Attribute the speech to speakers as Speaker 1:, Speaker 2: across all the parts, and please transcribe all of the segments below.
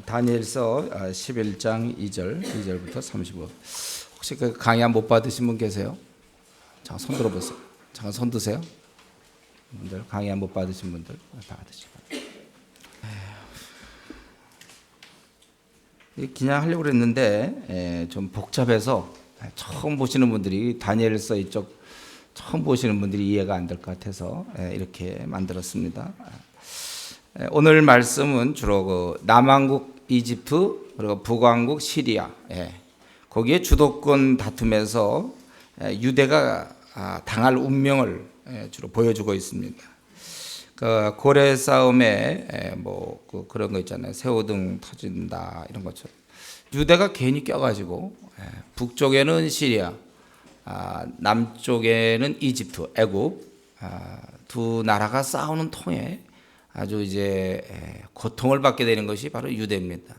Speaker 1: 다니엘서 11장 2절부터 35. 혹시 그 강의 못 받으신 분 계세요? 잠깐 손 들어보세요. 잠깐 손 드세요. 분들 강의 못 받으신 분들 받으시고. 그냥 하려고 그랬는데 좀 복잡해서 처음 보시는 분들이 다니엘서 이쪽 처음 보시는 분들이 이해가 안 될 것 같아서 이렇게 만들었습니다. 오늘 말씀은 주로 그 남왕국 이집트 그리고 북왕국 시리아 거기에 주도권 다툼에서 유대가 당할 운명을 주로 보여주고 있습니다. 그 고래 싸움에 그런 거 있잖아요. 새우등 터진다 이런 것처럼 유대가 괜히 껴가지고 북쪽에는 시리아, 남쪽에는 이집트, 애굽 두 나라가 싸우는 통에 아주 이제 고통을 받게 되는 것이 바로 유대입니다.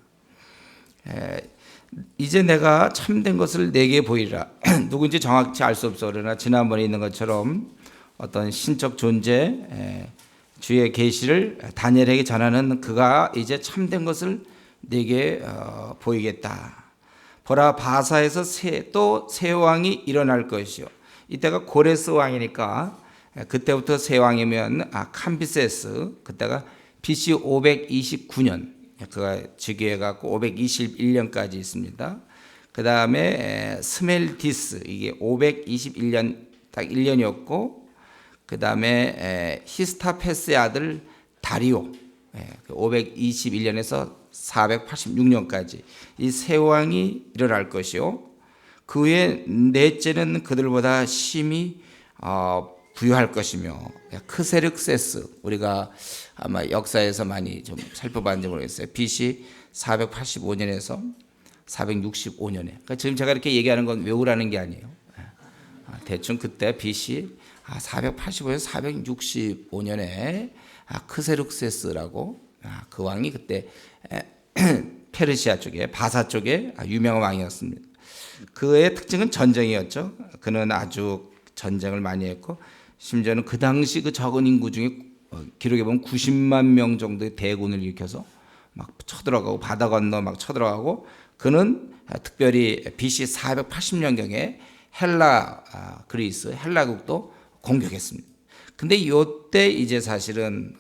Speaker 1: 이제 내가 참된 것을 내게 보이라. 누군지 정확히 알 수 없어. 그러나 지난번에 있는 것처럼 어떤 신적 존재, 주의 계시를 다니엘에게 전하는 그가 이제 참된 것을 내게 보이겠다. 보라, 바사에서 또 새 왕이 일어날 것이요. 이때가 고레스 왕이니까 그때부터 새 왕이면 캄비세스, 그때가 BC 529년 그가 즉위해 갖고 521년까지 있습니다. 그 다음에 스멜디스, 이게 521년 딱 1년이었고, 그 다음에 히스타페스의 아들 다리오 521년에서 486년까지 이 세 왕이 일어날 것이요. 그 후에 넷째는 그들보다 심히 부유할 것이며 크세륵세스, 우리가 아마 역사에서 많이 좀 살펴봤는지 모르겠어요. BC 485년에서 465년에. 그러니까 지금 제가 이렇게 얘기하는 건 외우라는 게 아니에요. 대충 그때 BC 485에서 465년에 크세륵세스라고 그 왕이 그때 페르시아 쪽에 바사 쪽에 유명한 왕이었습니다. 그의 특징은 전쟁이었죠. 그는 아주 전쟁을 많이 했고 심지어는 그 당시 그 적은 인구 중에 기록에 보면 90만 명 정도의 대군을 일으켜서 막 쳐들어가고 바다 건너 막 쳐들어가고 그는 특별히 BC 480년경에 헬라 그리스 헬라국도 공격했습니다. 근데 이때 이제 사실은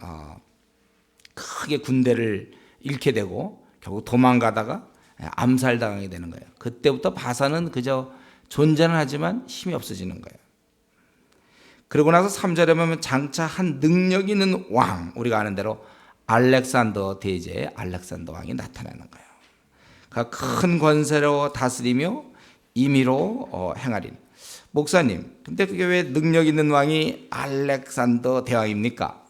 Speaker 1: 크게 군대를 잃게 되고 결국 도망가다가 암살당하게 되는 거예요. 그때부터 바사는 그저 존재는 하지만 힘이 없어지는 거예요. 그러고 나서 3절에 보면 장차 한 능력 있는 왕, 우리가 아는 대로 알렉산더 대제의 알렉산더 왕이 나타나는 거예요. 그가 큰 권세로 다스리며 임의로 행하린. 목사님, 근데 그게 왜 능력 있는 왕이 알렉산더 대왕입니까?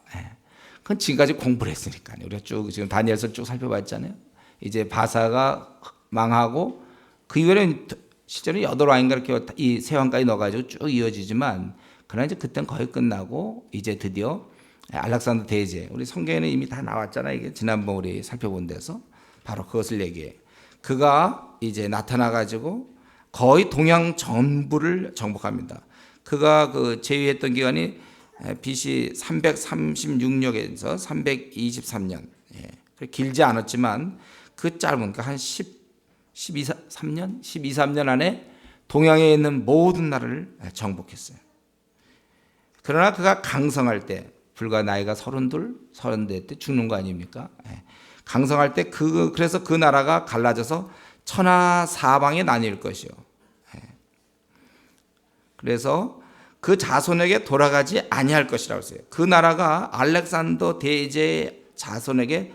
Speaker 1: 그건 지금까지 공부를 했으니까요. 우리가 쭉 지금 다니엘서 쭉 살펴봤잖아요. 이제 바사가 망하고 그 이후에는 실제로 8왕인가 이렇게 이 세 왕까지 넣어가지고 쭉 이어지지만 그러나 이제 그때는 거의 끝나고 이제 드디어 알렉산더 대제, 우리 성경에는 이미 다 나왔잖아요. 이게 지난번 우리 살펴본 데서 바로 그것을 얘기해. 그가 이제 나타나가지고 거의 동양 전부를 정복합니다. 그가 그 제위했던 기간이 BC 336년에서 323년. 길지 않았지만 그 짧은 그러니까 한 12-13년 안에 동양에 있는 모든 나라를 정복했어요. 그러나 그가 강성할 때 불과 나이가 34때 죽는 거 아닙니까? 강성할 때 그래서 그 나라가 갈라져서 천하사방에 나뉠 것이요. 그래서 그 자손에게 돌아가지 아니할 것이라고 했어요. 그 나라가 알렉산더 대제의 자손에게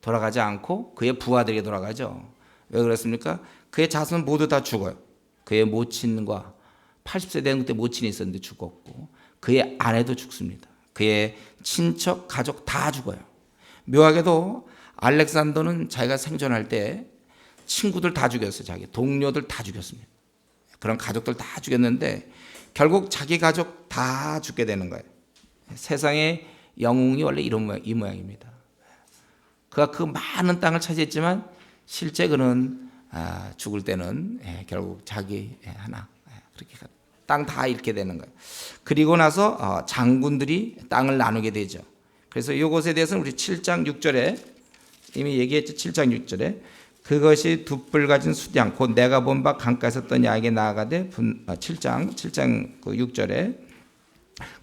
Speaker 1: 돌아가지 않고 그의 부하들에게 돌아가죠. 왜 그렇습니까? 그의 자손 모두 다 죽어요. 그의 모친과 80세 된 그때 모친이 있었는데 죽었고 그의 아내도 죽습니다. 그의 친척, 가족 다 죽어요. 묘하게도 알렉산더는 자기가 생존할 때 친구들 다 죽였어요. 자기 동료들 다 죽였습니다. 그런 가족들 다 죽였는데 결국 자기 가족 다 죽게 되는 거예요. 세상의 영웅이 원래 이 모양입니다. 그가 그 많은 땅을 차지했지만 실제 그는 죽을 때는 결국 자기 하나 그렇게 땅 다 잃게 되는 거예요. 그리고 나서 장군들이 땅을 나누게 되죠. 그래서 이것에 대해서는 우리 7장 6절에 이미 얘기했죠. 7장 6절에 그것이 두 뿔 가진 수양 곧 내가 본 바 강가에서 떤 야에게 나아가되 7장 6절에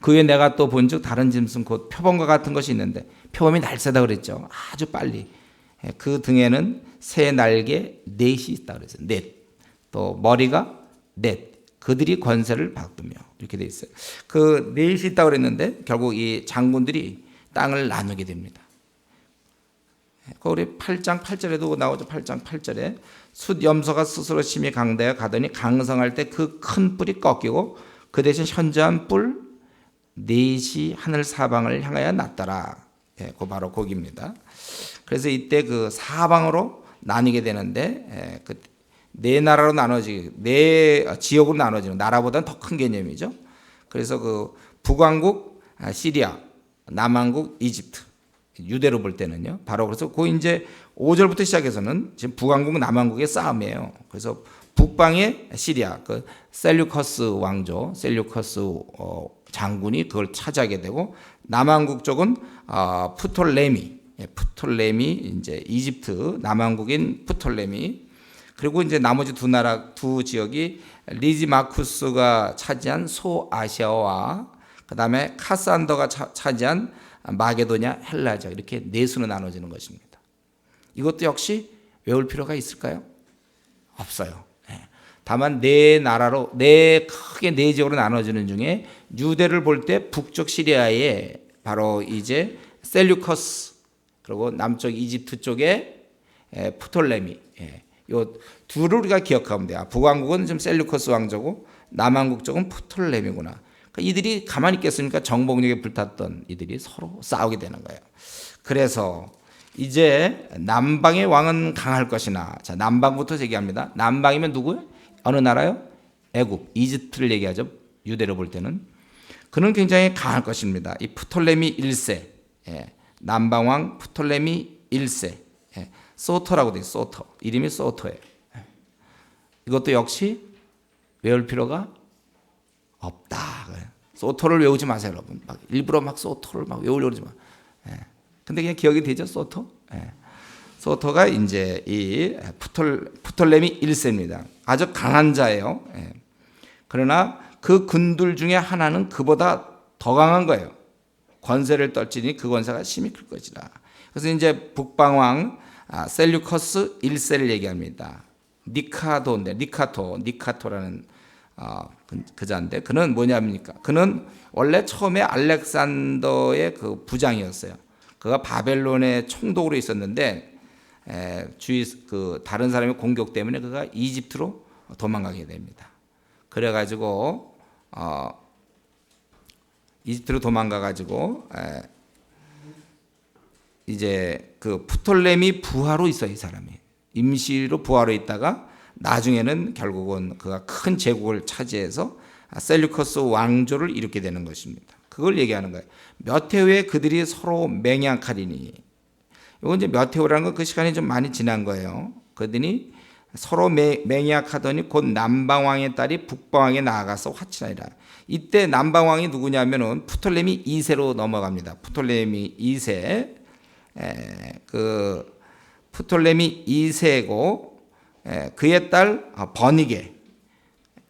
Speaker 1: 그 후에 내가 또 본즉 다른 짐승 곧 표범과 같은 것이 있는데 표범이 날쌔다 그랬죠. 아주 빨리. 그 등에는 새 날개 넷이 있다 그랬어요. 넷. 또 머리가 넷. 그들이 권세를 받으며 이렇게 돼 있어요. 그 넷이 있다 그랬는데 결국 이 장군들이 땅을 나누게 됩니다. 우리 8장 8절에도 나오죠. 8장 8절에 숫 염소가 스스로 심히 강대하 가더니 강성할 때 그 큰 뿔이 꺾이고 그 대신 현저한 뿔 넷이 하늘 사방을 향하여 났더라. 그 바로 거기입니다. 그래서 이때 그 사방으로 나뉘게 되는데 네 나라로 나눠지게 네 지역으로 나눠지는 나라보다는 더 큰 개념이죠. 그래서 그 북왕국 시리아, 남왕국 이집트 유대로 볼 때는요. 바로 그래서 그 이제 5절부터 시작해서는 지금 북왕국 남왕국의 싸움이에요. 그래서 북방의 시리아 그 셀류커스 왕조 셀류커스 장군이 그걸 차지하게 되고 남왕국 쪽은 프톨레미 이제 이집트 남왕국인 프톨레미 그리고 이제 나머지 두 지역이 리지마쿠스가 차지한 소아시아와 그다음에 카산더가 차지한 마게도냐 헬라죠. 이렇게 네 수로 나눠지는 것입니다. 이것도 역시 외울 필요가 있을까요? 없어요. 다만 네 나라로 크게 네 지역으로 나눠지는 중에 유대를 볼 때 북쪽 시리아에 바로 이제 셀류커스 그리고 남쪽 이집트 쪽에 프톨레미 요 둘을 우리가 기억하면 돼요. 북왕국은 지금 셀류커스 왕조고 남왕국 쪽은 프톨레미구나. 그러니까 이들이 가만히 있겠습니까? 정복력에 불탔던 이들이 서로 싸우게 되는 거예요. 그래서 이제 남방의 왕은 강할 것이나 자 남방부터 얘기합니다. 남방이면 누구예요? 어느 나라요? 애굽, 이집트를 얘기하죠. 유대로 볼 때는 그는 굉장히 강할 것입니다. 이 프톨레미 1세 남방왕 프톨레미 1세 소토라고 돼요. 소토 이름이 소토예요. 이것도 역시 외울 필요가 없다. 소토를 외우지 마세요, 여러분. 막 일부러 막 소토를 막 외우려고 하지 마. 근데 그냥 기억이 되죠, 소토? 소토가 이제 이 프톨레미 1세입니다. 아주 강한 자예요. 그러나 그 군들 중에 하나는 그보다 더 강한 거예요. 권세를 떨치니 그 권세가 심히 클 것이라. 그래서 이제 북방왕 셀류커스 1세를 얘기합니다. 니카토라는 그자인데 그는 뭐냐입니까? 그는 원래 처음에 알렉산더의 그 부장이었어요. 그가 바벨론의 총독으로 있었는데 다른 사람의 공격 때문에 그가 이집트로 도망가게 됩니다. 그래가지고 이집트로 도망가가지고 이제 그 프톨레미 부하로 있어요. 이 사람이 임시로 부하로 있다가 나중에는 결국은 그가 큰 제국을 차지해서 셀류커스 왕조를 일으키게 되는 것입니다. 그걸 얘기하는 거예요. 몇 해 후에 그들이 서로 맹약하리니 이건 이제 몇 해 후라는 건 그 시간이 좀 많이 지난 거예요. 그들이 서로 맹약하더니 곧 남방왕의 딸이 북방왕에 나아가서 화친하리라. 이때 남방왕이 누구냐면은 프톨레미 2세로 넘어갑니다. 프톨레미 2세 그 프톨레미 2세고 그의 딸 버니게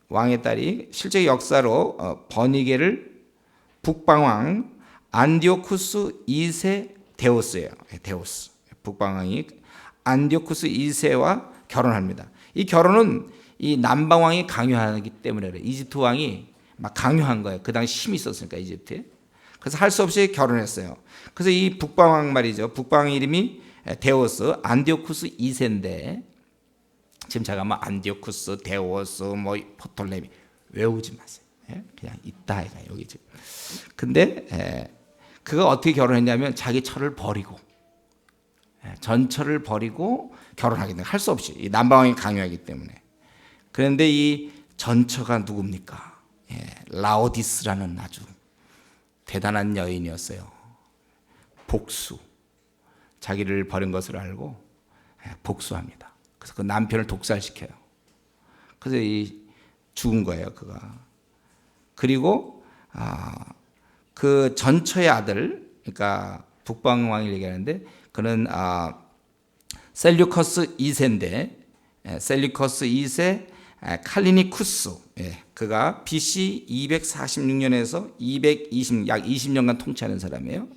Speaker 1: 왕의 딸이 실제 역사로 버니게를 북방왕 안디오쿠스 2세 데오스예요. 데오스 북방왕이 안디오쿠스 2세와 결혼합니다. 이 결혼은 이 남방왕이 강요하기 때문에 그래요. 이집트 왕이 막 강요한 거예요. 그 당시 힘이 있었으니까 이집트에. 그래서 할 수 없이 결혼했어요. 그래서 이 북방왕 말이죠. 북방왕 이름이 데오스 안디오쿠스 2세인데 지금 제가 뭐 안디오쿠스 데오스 뭐 포톨레미 외우지 마세요. 그냥 있다 이가 여기 지금. 근데 그가 어떻게 결혼했냐면 자기 처를 버리고 전처를 버리고 결혼하게 된 할 수 없이 이 남방왕이 강요하기 때문에. 그런데 이 전처가 누굽니까? 라오디스라는 아주 대단한 여인이었어요. 복수. 자기를 버린 것을 알고 복수합니다. 그래서 그 남편을 독살시켜요. 그래서 죽은 거예요, 그가. 그리고 그 전처의 아들, 그러니까 북방왕을 얘기하는데 그는 셀류커스 2세인데 셀류커스 2세 칼리니쿠스, 그가 BC 246년에서 220, 약 20년간 통치하는 사람이에요.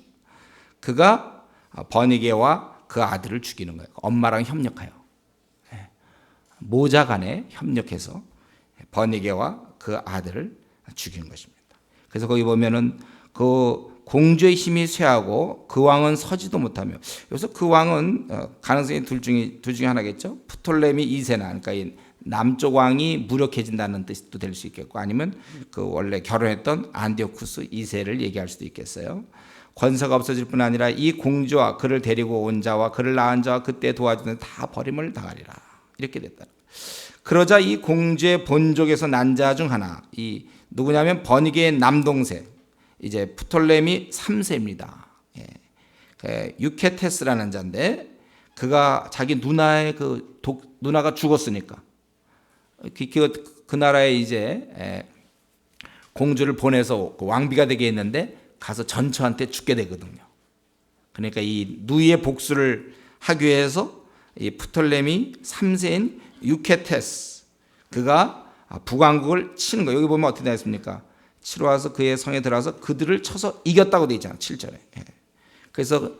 Speaker 1: 그가 버니게와 그 아들을 죽이는 거예요. 엄마랑 협력하여 모자 간에 협력해서 버니게와 그 아들을 죽이는 것입니다. 그래서 거기 보면은 그 공주의 힘이 쇠하고 그 왕은 서지도 못하며, 여기서 그 왕은 가능성이 둘 중에 하나겠죠. 프톨레미 2세나, 그러니까 이 남쪽 왕이 무력해진다는 뜻도 될 수 있겠고, 아니면 그 원래 결혼했던 안디오쿠스 2세를 얘기할 수도 있겠어요. 권세가 없어질 뿐 아니라 이 공주와 그를 데리고 온 자와 그를 낳은 자와 그때 도와주는 다 버림을 당하리라, 이렇게 됐다. 그러자 이 공주의 본족에서 난 자 중 하나, 이 누구냐면 버니게의 남동생, 이제 프톨레미 3세입니다. 유케테스라는 자인데, 그가 자기 누나의 누나가 죽었으니까 그 나라에 이제 공주를 보내서 왕비가 되게 했는데 가서 전처한테 죽게 되거든요. 그러니까 이 누이의 복수를 하기 위해서 이 프톨레미 3세인 유케테스, 그가 북왕국을 치는 거예요. 여기 보면 어떻게 되어 있습니까? 치러 와서 그의 성에 들어와서 그들을 쳐서 이겼다고 되어 있잖아요. 7절에. 그래서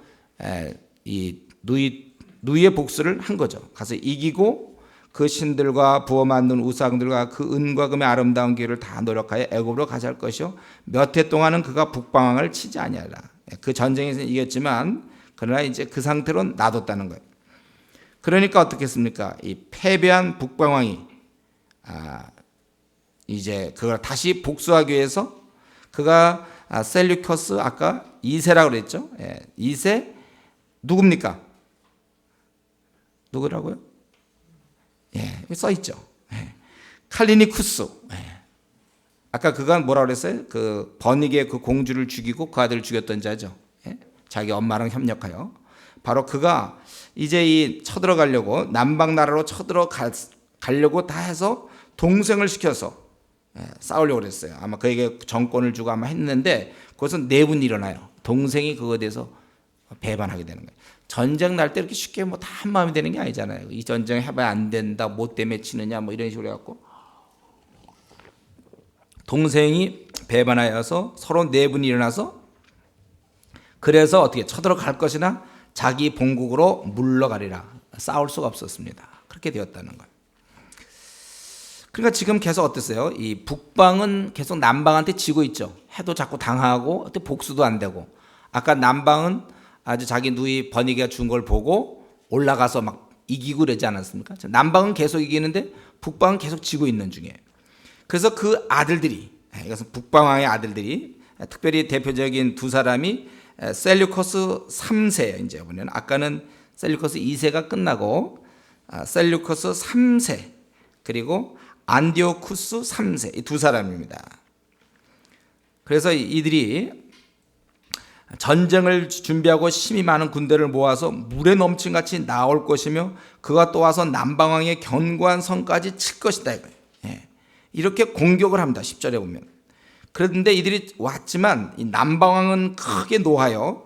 Speaker 1: 이 누이의 복수를 한 거죠. 가서 이기고 그 신들과 부어 만든 우상들과 그 은과 금의 아름다운 길을 다 노력하여 애굽으로 가져갈 것이요 몇 해 동안은 그가 북방왕을 치지 아니하라. 그 전쟁에서 이겼지만 그러나 이제 그 상태로 놔뒀다는 거예요. 그러니까 어떻겠습니까? 이 패배한 북방왕이 이제 그걸 다시 복수하기 위해서 그가 셀류커스 아까 2세라고 그랬죠. 2세 누굽니까? 누구라고요? 여기 써 있죠. 칼리니쿠스. 아까 그가 뭐라고 그랬어요? 그 버니게 그 공주를 죽이고 그 아들을 죽였던 자죠. 자기 엄마랑 협력하여. 바로 그가 이제 이 쳐들어가려고 남방 나라로 쳐들어가려고 다 해서 동생을 시켜서 싸우려고 그랬어요. 아마 그에게 정권을 주고 아마 했는데 거기서 내분이 일어나요. 동생이 그거에 대해서 배반하게 되는 거예요. 전쟁 날 때 이렇게 쉽게 뭐 다 한마음이 되는 게 아니잖아요. 이 전쟁 해봐야 안 된다, 뭐 때문에 치느냐, 뭐 이런 식으로 해갖고 동생이 배반하여서 서로 내분이 일어나서, 그래서 어떻게 쳐들어갈 것이나 자기 본국으로 물러가리라, 싸울 수가 없었습니다. 그렇게 되었다는 거예요. 그러니까 지금 계속 어땠어요? 이 북방은 계속 남방한테 지고 있죠. 해도 자꾸 당하고 복수도 안 되고, 아까 남방은 아주 자기 누이 버니게가 준 걸 보고 올라가서 막 이기고 그러지 않았습니까? 남방은 계속 이기는데 북방은 계속 지고 있는 중이에요. 그래서 그 아들들이, 이것은 북방왕의 아들들이, 특별히 대표적인 두 사람이 셀류커스 3세예요. 이제 보면 아까는 셀류커스 2세가 끝나고 셀류커스 3세 그리고 안디오쿠스 3세, 이 두 사람입니다. 그래서 이들이 전쟁을 준비하고 힘이 많은 군대를 모아서 물에 넘친 같이 나올 것이며 그가 또 와서 남방왕의 견고한 성까지 칠 것이다 이거예요. 이렇게 공격을 합니다. 10절에 보면. 그런데 이들이 왔지만 이 남방왕은 크게 노하여,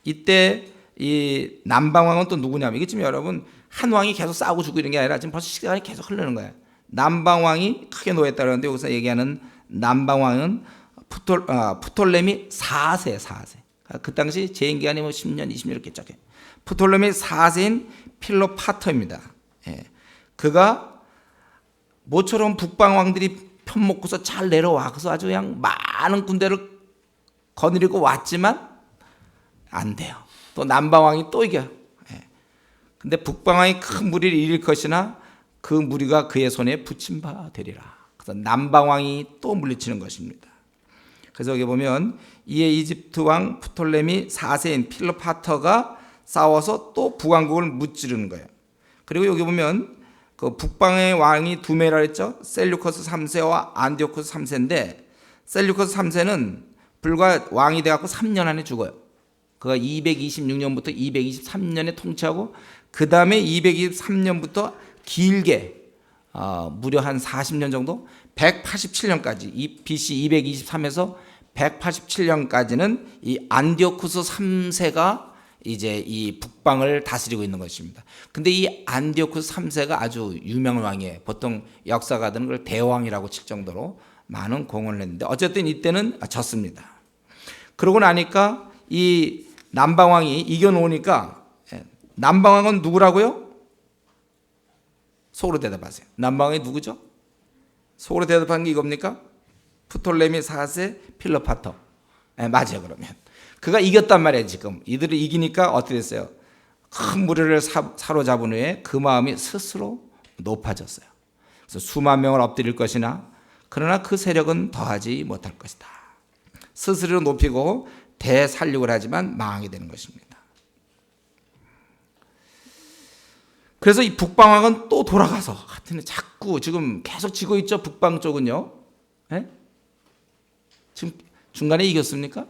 Speaker 1: 이때 이 남방왕은 또 누구냐면, 이게 지금 여러분 한 왕이 계속 싸우고 죽고 이런 게 아니라 지금 벌써 시간이 계속 흐르는 거예요. 남방왕이 크게 노했다 그러는데 여기서 얘기하는 남방왕은 프톨레미 4세. 그 당시 재임 기간이 뭐 10년, 20년 이렇게 적게. 프톨레미 4세인 필로파터입니다. 그가 모처럼 북방 왕들이 편먹고서 잘 내려와서 아주 그냥 많은 군대를 거느리고 왔지만 안 돼요. 또 남방 왕이 또 이겨요. 근데 북방 왕이 큰 무리를 이길 것이나 그 무리가 그의 손에 붙임 바 되리라. 그래서 남방 왕이 또 물리치는 것입니다. 그래서 여기 보면 이에 이집트 왕 프톨레미 4세인 필로파터가 싸워서 또 북왕국을 무찌르는 거예요. 그리고 여기 보면 그 북방의 왕이 두 명이라 했죠. 셀류커스 3세와 안디오쿠스 3세인데 셀류커스 3세는 불과 왕이 돼갖고 3년 안에 죽어요. 그가 226년부터 223년에 통치하고 그 다음에 223년부터 길게 무려 한 40년 정도 187년까지 BC 223에서 187년까지는 이 안디오쿠스 3세가 이제 이 북방을 다스리고 있는 것입니다. 근데 이 안디오쿠스 3세가 아주 유명한 왕이에요. 보통 역사가들은 그걸 대왕이라고 칠 정도로 많은 공헌을 했는데 어쨌든 이때는 졌습니다. 그러고 나니까 이 남방왕이 이겨놓으니까 남방왕은 누구라고요? 속으로 대답하세요. 남방왕이 누구죠? 속으로 대답한 게 이겁니까? 프톨레미 4세 필로파터. 맞아요. 그러면 그가 이겼단 말이에요. 지금 이들이 이기니까 어떻게 됐어요? 큰 무리를 사로잡은 후에 그 마음이 스스로 높아졌어요. 그래서 수만 명을 엎드릴 것이나 그러나 그 세력은 더하지 못할 것이다. 스스로 높이고 대살육을 하지만 망하게 되는 것입니다. 그래서 이 북방왕은 또 돌아가서 하여튼 자꾸 지금 계속 지고 있죠. 북방 쪽은요. 예? 지금 중간에 이겼습니까?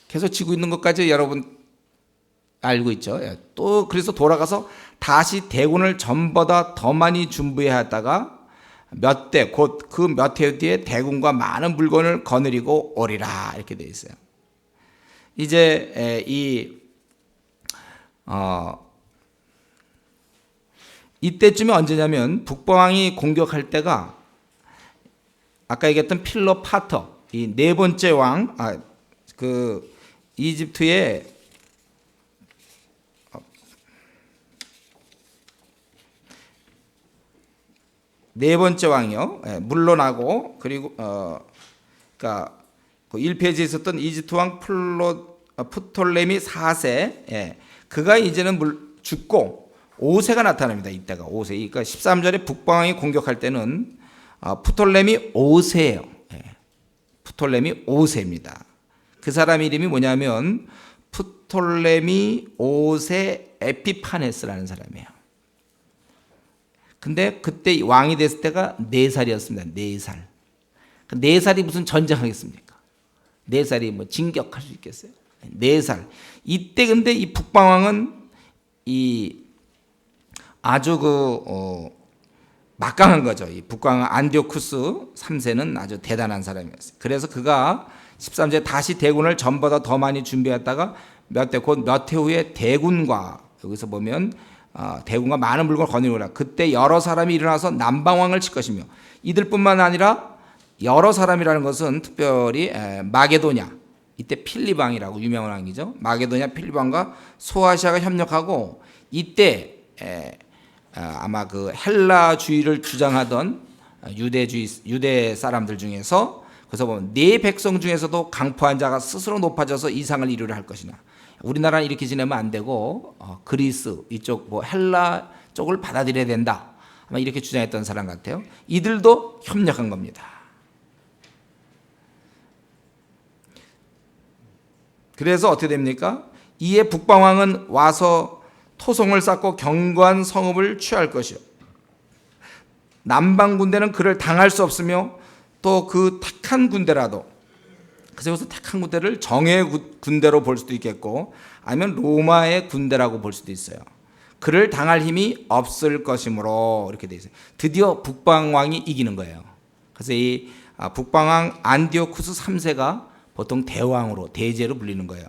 Speaker 1: 계속 지고 있는 것까지 여러분 알고 있죠. 예. 또 그래서 돌아가서 다시 대군을 전보다 더 많이 준비해야 했다가 몇 대 곧 그 몇 해 뒤에 대군과 많은 물건을 거느리고 오리라 이렇게 돼 있어요. 이제 이때쯤이 언제냐면 북방왕이 공격할 때가 아까 얘기했던 필로파터 이 네 번째 왕 그 이집트의 네 번째 왕이요. 물러나고 그리고 그러니까 그 1페이지에 있었던 이집트 왕 프톨레미 4세 그가 이제는 죽고 5세가 나타납니다. 이때가 5세. 그러니까 13절에 북방왕이 공격할 때는 프톨레미 5세예요. 프톨레미 5세입니다. 그 사람 이름이 뭐냐면 프톨레미 5세 에피파네스라는 사람이에요. 근데 그때 왕이 됐을 때가 4살이었습니다. 4살. 4살이 무슨 전쟁하겠습니까? 4살이 뭐 진격할 수 있겠어요? 4살. 이때 근데 이 북방왕은 이 아주 막강한 거죠. 이 북방왕 안디오쿠스 3세는 아주 대단한 사람이었어요. 그래서 그가 13절 다시 대군을 전보다 더 많이 준비했다가 몇 해 후에 대군과 여기서 보면 대군과 많은 물건을 거느리라. 그때 여러 사람이 일어나서 남방왕을 칠 것이며 이들뿐만 아니라 여러 사람이라는 것은 특별히 마게도냐 이때 필립왕이라고 유명한 왕이죠. 마게도냐 필립왕과 소아시아가 협력하고 이때 아마 그 헬라주의를 주장하던 유대 사람들 중에서 그래서 보면 네 백성 중에서도 강포한 자가 스스로 높아져서 이상을 이루려 할 것이나 우리나라는 이렇게 지내면 안 되고 그리스 이쪽 뭐 헬라 쪽을 받아들여야 된다. 아마 이렇게 주장했던 사람 같아요. 이들도 협력한 겁니다. 그래서 어떻게 됩니까? 이에 북방왕은 와서 토성을 쌓고 견고한 성읍을 취할 것이요. 남방 군대는 그를 당할 수 없으며 또 그 택한 군대라도 그래서 여기서 택한 군대를 정예 군대로 볼 수도 있겠고 아니면 로마의 군대라고 볼 수도 있어요. 그를 당할 힘이 없을 것이므로 이렇게 돼 있어요. 드디어 북방왕이 이기는 거예요. 그래서 이 북방왕 안디오쿠스 3세가 보통 대왕으로 대제로 불리는 거예요.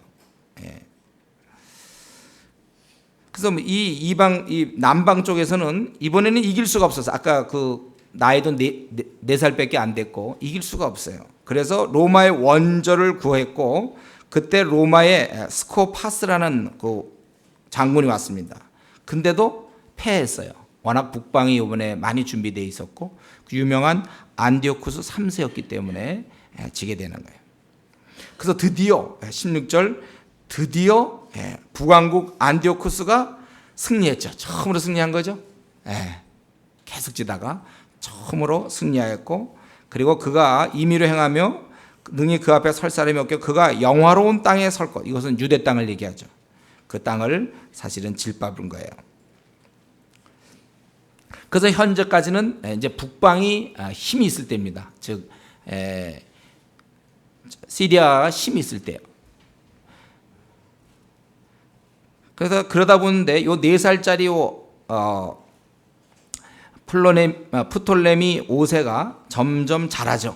Speaker 1: 그래서 이 남방 쪽에서는 이번에는 이길 수가 없어서 아까 그 나이도 4살밖에 안 됐고 이길 수가 없어요. 그래서 로마의 원조를 구했고 그때 로마의 스코파스라는 그 장군이 왔습니다. 근데도 패했어요. 워낙 북방이 이번에 많이 준비되어 있었고 그 유명한 안디오쿠스 3세였기 때문에 지게 되는 거예요. 그래서 드디어 16절 드디어 북왕국 안디오쿠스가 승리했죠. 처음으로 승리한 거죠. 계속 지다가 처음으로 승리하였고 그리고 그가 임의로 행하며 능히 그 앞에 설 사람이 없게 그가 영화로운 땅에 설 것. 이것은 유대 땅을 얘기하죠. 그 땅을 사실은 질밟은 거예요. 그래서 현재까지는 이제 북방이 힘이 있을 때입니다. 즉 시리아가 힘이 있을 때요. 그래서 그러다 보는데 요 4살짜리 프톨레미 5세가 점점 자라죠.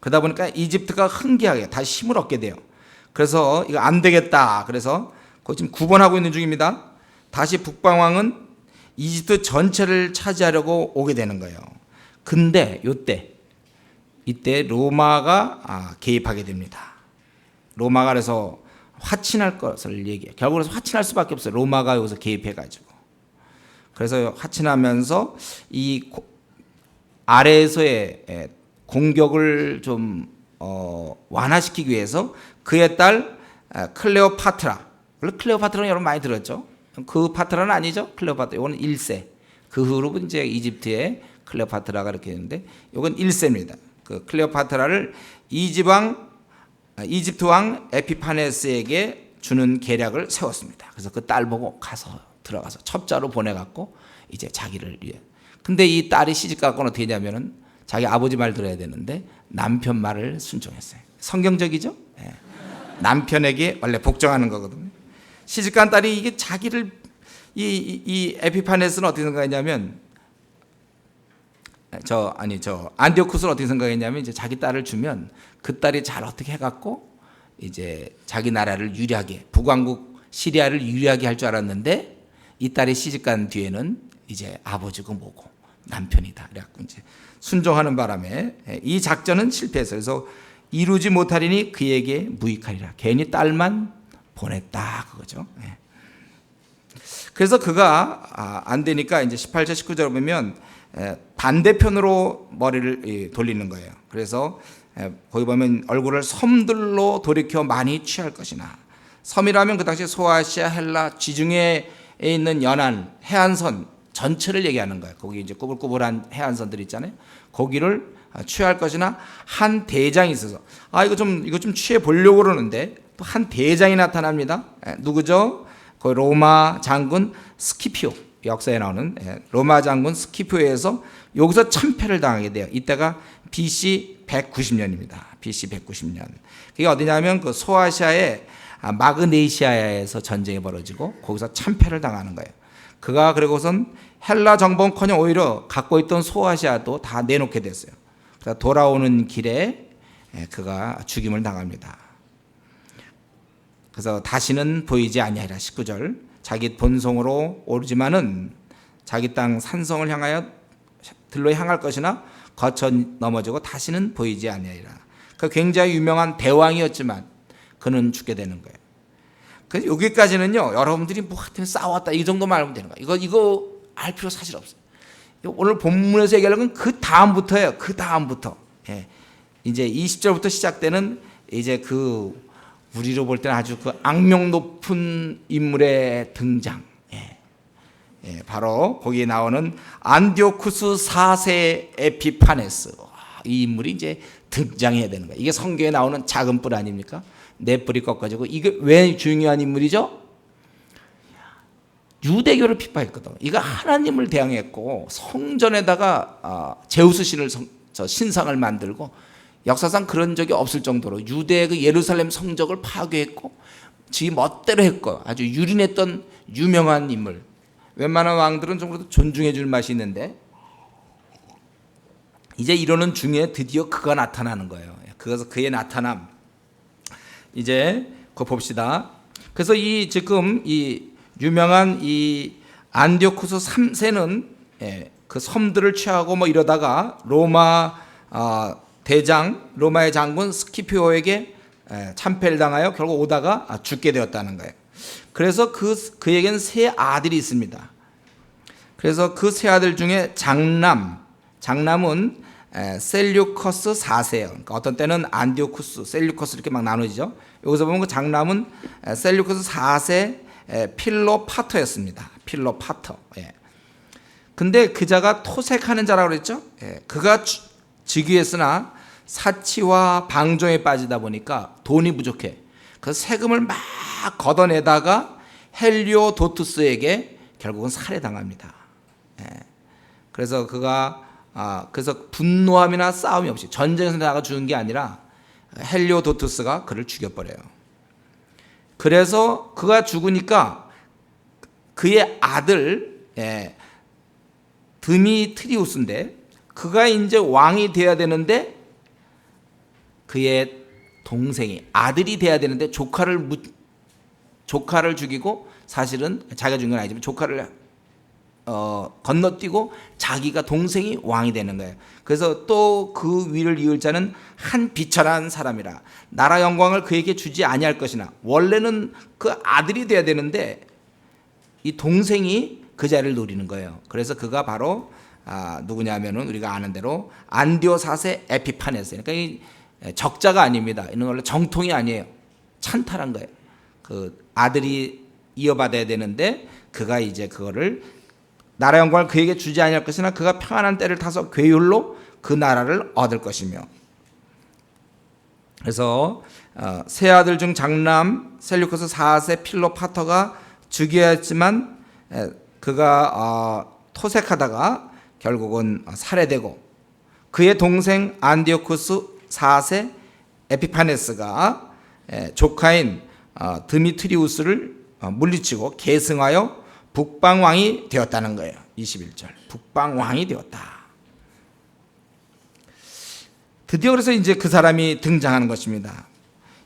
Speaker 1: 그러다 보니까 이집트가 흥기하게 다시 힘을 얻게 돼요. 그래서 이거 안 되겠다. 그래서 거기 지금 9번 하고 있는 중입니다. 다시 북방왕은 이집트 전체를 차지하려고 오게 되는 거예요. 근데 이때 로마가 개입하게 됩니다. 로마가 그래서 화친할 것을 얘기해요. 결국은 화친할 수밖에 없어요. 로마가 여기서 개입해가지고. 그래서 화친하면서 이 아래에서의 공격을 좀 완화시키기 위해서 그의 딸 클레오파트라, 물론 클레오파트라는 여러분 많이 들었죠. 그 파트라는 아니죠. 클레오파트라 이거는 1세. 그 후로 이제 이집트의 클레오파트라가 이렇게 있는데 이건 1세입니다. 그 클레오파트라를 이집트 왕 에피파네스에게 주는 계략을 세웠습니다. 그래서 그 딸 보고 들어가서 첩자로 보내갖고 이제 자기를 위해. 근데 이 딸이 시집 갖고는 어떻게 했냐면은 자기 아버지 말 들어야 되는데 남편 말을 순종했어요. 성경적이죠? 네. 남편에게 원래 복종하는 거거든요. 시집간 딸이 이게 자기를 이 에피파네스는 어떻게 생각했냐면 안디오쿠스는 어떻게 생각했냐면 이제 자기 딸을 주면 그 딸이 잘 어떻게 해갖고 이제 자기 나라를 유리하게 북왕국 시리아를 유리하게 할 줄 알았는데 이 딸이 시집간 뒤에는 이제 아버지고 뭐고 남편이다. 그래갖고 이제 순종하는 바람에 이 작전은 실패했어요. 그래서 이루지 못하리니 그에게 무익하리라. 괜히 딸만 보냈다 그거죠. 그래서 그가 안 되니까 이제 18절 19절 보면 반대편으로 머리를 돌리는 거예요. 그래서 거기 보면 얼굴을 섬들로 돌이켜 많이 취할 것이나, 섬이라면 그 당시 소아시아, 헬라, 지중해에 있는 연안 해안선 전체를 얘기하는 거예요. 거기 이제 꾸불꾸불한 해안선들 있잖아요. 거기를 취할 것이나 한 대장이 있어서 이거 좀 취해 보려고 그러는데 또 한 대장이 나타납니다. 누구죠? 그 로마 장군 스키피오, 역사에 나오는 로마 장군 스키피오에서 여기서 참패를 당하게 돼요. 이때가 BC 190년입니다. BC 190년. 그게 어디냐면 그 소아시아의 마그네시아에서 전쟁이 벌어지고 거기서 참패를 당하는 거예요. 그가 그리고선 헬라 정복커녕 오히려 갖고 있던 소아시아도 다 내놓게 됐어요. 그래서 돌아오는 길에 그가 죽임을 당합니다. 그래서 다시는 보이지 아니하리라. 19절. 자기 본성으로 오르지만은 자기 땅 산성을 향하여 들로 향할 것이나 거쳐 넘어지고 다시는 보이지 아니하리라. 그 굉장히 유명한 대왕이었지만 그는 죽게 되는 거예요. 그래서 여기까지는요, 여러분들이 뭐 하여튼 싸웠다 이 정도만 알면 되는 거예요. 이거 알 필요 사실 없어요. 오늘 본문에서 얘기하는 건 그 다음부터예요. 그 다음부터. 이제 20절부터 시작되는 이제 그 우리로 볼 때는 아주 그 악명 높은 인물의 등장. 바로 거기에 나오는 안디오쿠스 4세 에피파네스. 이 인물이 이제 등장해야 되는 거예요. 이게 성경에 나오는 작은 뿔 아닙니까? 네 뿔이 꺾어지고. 이게 왜 중요한 인물이죠? 유대교를 핍박했거든. 이거 하나님을 대항했고 성전에다가 제우스 신을 신상을 만들고 역사상 그런 적이 없을 정도로 유대의 그 예루살렘 성적을 파괴했고 지 멋대로 했고 아주 유린했던 유명한 인물. 웬만한 왕들은 좀 그래도 존중해 줄 맛이 있는데 이제 이러는 중에 드디어 그가 나타나는 거예요. 그래서 그의 나타남. 이제 그거 봅시다. 그래서 지금 이 유명한 이 안디오쿠스 3세는 그 섬들을 취하고 뭐 이러다가 로마의 장군 스키피오에게 참패를 당하여 결국 오다가 죽게 되었다는 거예요. 그래서 그에겐 세 아들이 있습니다. 그래서 그 세 아들 중에 장남은 셀류커스 4세예요. 그러니까 어떤 때는 안디오쿠스, 셀류커스 이렇게 막 나누죠. 여기서 보면 그 장남은 셀류커스 4세 필로파터였습니다. 필로파터. 근데 그 자가 토색하는 자라고 그랬죠. 그가 즉위했으나 사치와 방종에 빠지다 보니까 돈이 부족해. 그 세금을 막 걷어내다가 헬리오도투스에게 결국은 살해당합니다. 그래서 그래서 분노함이나 싸움이 없이 전쟁에서 나가 죽은 게 아니라 헬리오도투스가 그를 죽여버려요. 그래서 그가 죽으니까 그의 아들 드미트리우스인데 그가 이제 왕이 돼야 되는데 그의 동생이 아들이 돼야 되는데 조카를 조카를 죽이고 사실은 자기가 죽인 건 아니지만 조카를 건너뛰고 자기가 동생이 왕이 되는 거예요. 그래서 또 그 위를 이을 자는 한 비천한 사람이라 나라 영광을 그에게 주지 아니할 것이나 원래는 그 아들이 돼야 되는데 이 동생이 그 자리를 노리는 거예요. 그래서 그가 바로 누구냐면은 우리가 아는 대로 안디오 4세 에피파네스. 그러니까 이 적자가 아닙니다. 이는 원래 정통이 아니에요. 찬탈한 거예요. 그 아들이 이어받아야 되는데 그가 이제 그거를 나라 영광을 그에게 주지 아니할 것이나 그가 평안한 때를 타서 괴율로 그 나라를 얻을 것이며. 그래서 세 아들 중 장남 셀류커스 4세 필로파터가 죽여야 했지만 그가 토색하다가 결국은 살해되고 그의 동생 안디오쿠스 4세 에피파네스가 조카인 드미트리우스를 물리치고 계승하여 북방왕이 되었다는 거예요. 21절 북방왕이 되었다. 드디어 그래서 이제 그 사람이 등장하는 것입니다.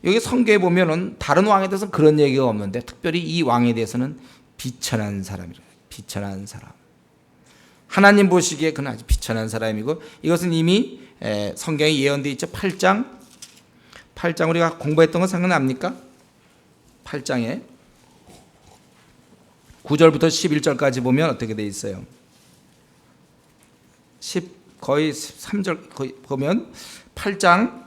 Speaker 1: 여기 성경에 보면은 다른 왕에 대해서는 그런 얘기가 없는데 특별히 이 왕에 대해서는 비천한 사람이래요. 비천한 사람. 하나님 보시기에 그는 아주 비천한 사람이고 이것은 이미 성경에 예언되어 있죠. 8장 우리가 공부했던 거 생각납니까? 8장에 9절부터 11절까지 보면 어떻게 되어 있어요? 거의 13절 거의 보면 8장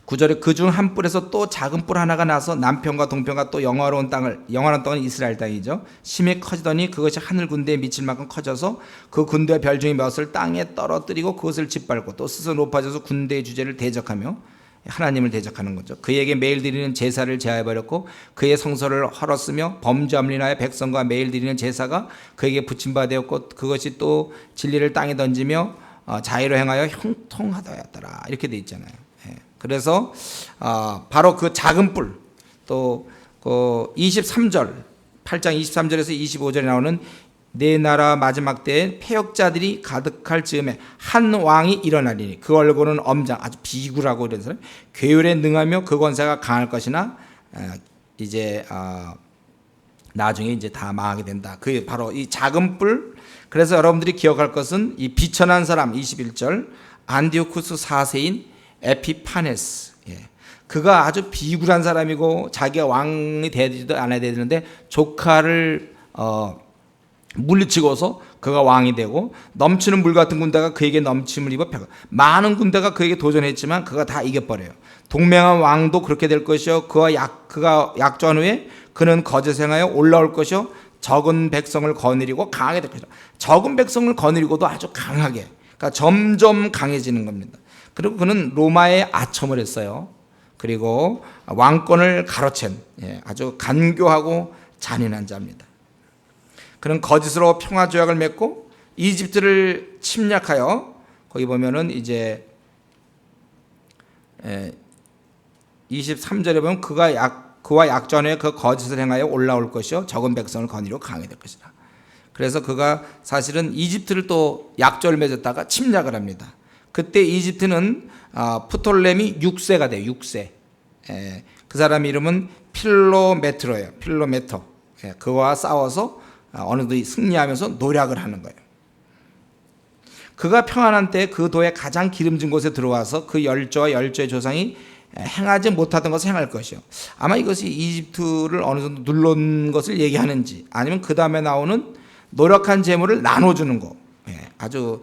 Speaker 1: 9절에 그중 한 뿔에서 또 작은 뿔 하나가 나서 남편과 동편과 또 영화로운 땅은 이스라엘 땅이죠. 심히 커지더니 그것이 하늘 군대에 미칠 만큼 커져서 그 군대와 별중의 몇을 땅에 떨어뜨리고 그것을 짓밟고 또 스스로 높아져서 군대의 주제를 대적하며 하나님을 대적하는 거죠. 그에게 매일 드리는 제사를 제하여버렸고 그의 성소를 헐었으며 범죄함을 인하여 백성과 매일 드리는 제사가 그에게 붙임바 되었고 그것이 또 진리를 땅에 던지며 자의로 행하여 형통하다였더라. 이렇게 돼 있잖아요. 그래서 바로 그 작은 뿔 또 23절 8장 23절에서 25절에 나오는 내 나라 마지막 때에 패역자들이 가득할 즈음에 한 왕이 일어나리니 그 얼굴은 엄장 아주 비굴하고 이런 사람 괴율에 능하며 그 권세가 강할 것이나 이제 나중에 이제 다 망하게 된다. 그게 바로 이 작은 뿔. 그래서 여러분들이 기억할 것은 이 비천한 사람 21절 안디오쿠스 4세인 에피파네스. 그가 아주 비굴한 사람이고 자기가 왕이 되지도 않아야 되는데 조카를 물리치고서 그가 왕이 되고 넘치는 물 같은 군대가 그에게 넘침을 입어 많은 군대가 그에게 도전했지만 그가 다 이겨버려요. 동맹한 왕도 그렇게 될 것이요 그가 약조한 후에 그는 거짓 행하여 올라올 것이요 적은 백성을 거느리고 강하게 될 것이다. 적은 백성을 거느리고도 아주 강하게 그러니까 점점 강해지는 겁니다. 그리고 그는 로마에 아첨을 했어요. 그리고 왕권을 가로챈 아주 간교하고 잔인한 자입니다. 그는 거짓으로 평화조약을 맺고 이집트를 침략하여 거기 보면은 이제 23절에 보면 그와 약전에 그 거짓을 행하여 올라올 것이요 적은 백성을 거느리고 강하게 될 것이다. 그래서 그가 사실은 이집트를 또 약조를 맺었다가 침략을 합니다. 그때 이집트는 프톨레미 6세가 돼요. 6세. 그 사람 이름은 필로메트로예요. 필로메터. 그와 싸워서 어느 도 승리하면서 노략을 하는 거예요. 그가 평안한 때 그 도의 가장 기름진 곳에 들어와서 그 열조와 열조의 조상이 행하지 못하던 것을 행할 것이요. 아마 이것이 이집트를 어느 정도 눌러놓은 것을 얘기하는지 아니면 그 다음에 나오는 노력한 재물을 나눠주는 거. 아주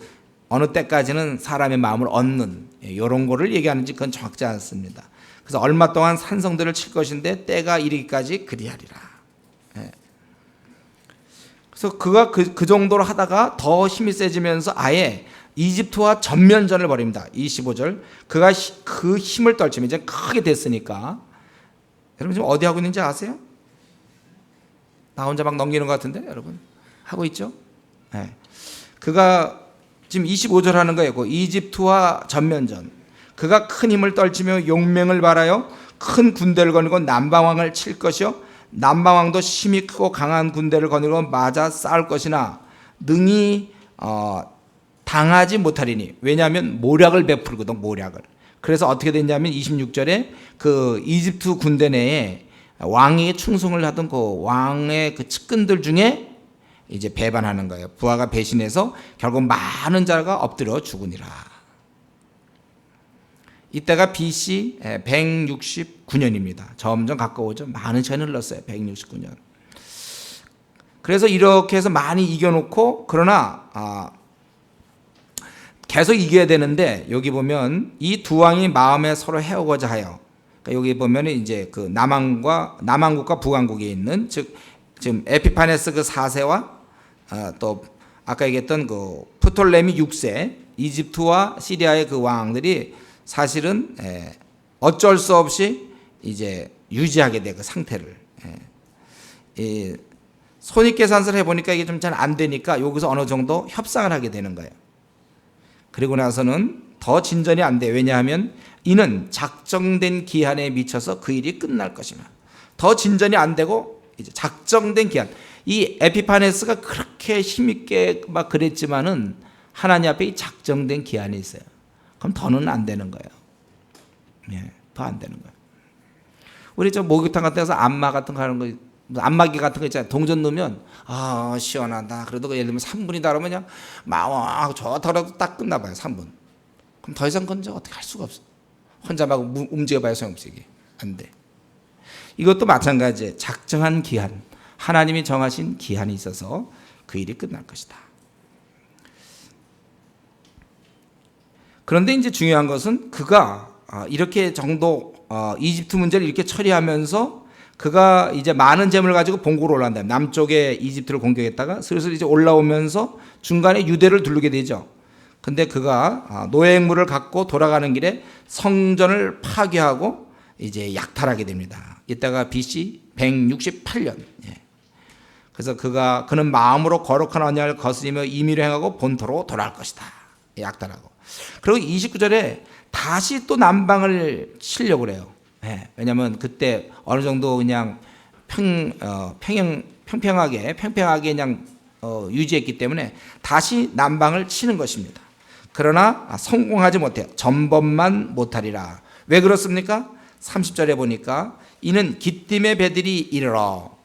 Speaker 1: 어느 때까지는 사람의 마음을 얻는 이런 거를 얘기하는지 그건 정확지 않습니다. 그래서 얼마 동안 산성들을 칠 것인데 때가 이르기까지 그리하리라. 그래서 그가 그 정도로 하다가 더 힘이 세지면서 아예 이집트와 전면전을 벌입니다. 25절 그가 그 힘을 떨치면 이제 크게 됐으니까 여러분 지금 어디 하고 있는지 아세요? 나 혼자 막 넘기는 것 같은데 여러분 하고 있죠? 그가 지금 25절 하는 거예요. 그 이집트와 전면전 그가 큰 힘을 떨치며 용맹을 발하여 큰 군대를 거느리고 남방왕을 칠 것이요 남방왕도 힘이 크고 강한 군대를 거느리고 맞아 싸울 것이나 능히 당하지 못하리니 왜냐하면 모략을 베풀거든. 모략을. 그래서 어떻게 됐냐면 26절에 그 이집트 군대 내에 왕에게 충성을 하던 그 왕의 그 측근들 중에 이제 배반하는 거예요. 부하가 배신해서 결국 많은 자가 엎드려 죽으니라. 이때가 BC 169년입니다. 점점 가까워져. 많은 시간이 흘렀어요. 169년. 그래서 이렇게 해서 많이 이겨놓고, 그러나 계속 이겨야 되는데, 여기 보면 이 두 왕이 마음에 서로 해오고자 하여, 그러니까 여기 보면 이제 그 남왕국과 북왕국에 있는, 즉 지금 에피파네스 그 4세와 또 아까 얘기했던 그 프톨레미 6세, 이집트와 시리아의 그 왕들이 사실은 어쩔 수 없이 이제 유지하게 돼, 그 상태를. 손익계산서를 해보니까 이게 좀 잘 안 되니까 여기서 어느 정도 협상을 하게 되는 거예요. 그리고 나서는 더 진전이 안 돼. 왜냐하면 이는 작정된 기한에 미쳐서 그 일이 끝날 것이며, 더 진전이 안 되고 이제 작정된 기한. 이 에피파네스가 그렇게 힘있게 막 그랬지만은 하나님 앞에 이 작정된 기한이 있어요. 그럼 더는 안 되는 거예요. 예, 더 안 되는 거예요. 우리 저 목욕탕 같은 데서 안마 같은 거 하는 거, 안마기 같은 거 있잖아요. 동전 넣으면 시원하다. 그래도 예를 들면 3분이다 그러면 그냥 막 좋더라도 딱 끝나 봐요. 3분. 그럼 더 이상 건져 어떻게 할 수가 없어. 혼자 막 움직여봐야 소용없어. 이게 안 돼. 이것도 마찬가지예요. 작정한 기한, 하나님이 정하신 기한이 있어서 그 일이 끝날 것이다. 그런데 이제 중요한 것은 그가 이렇게 정도 이집트 문제를 이렇게 처리하면서 그가 이제 많은 재물을 가지고 본국으로 올라간다. 남쪽에 이집트를 공격했다가 슬슬 이제 올라오면서 중간에 유대를 두르게 되죠. 근데 그가 노예물을 갖고 돌아가는 길에 성전을 파괴하고 이제 약탈하게 됩니다. 이때가 BC 168년. 그래서 그는 마음으로 거룩한 언약을 거스리며 임의로 행하고 본토로 돌아갈 것이다. 약탈하고. 그리고 29절에 다시 또 남방을 치려고 그래요. 왜냐하면 그때 어느 정도 그냥 평평하게 그냥 유지했기 때문에 다시 남방을 치는 것입니다. 그러나 성공하지 못해요. 전범만 못하리라. 왜 그렇습니까? 30절에 보니까 이는 기띔의 배들이 이르러.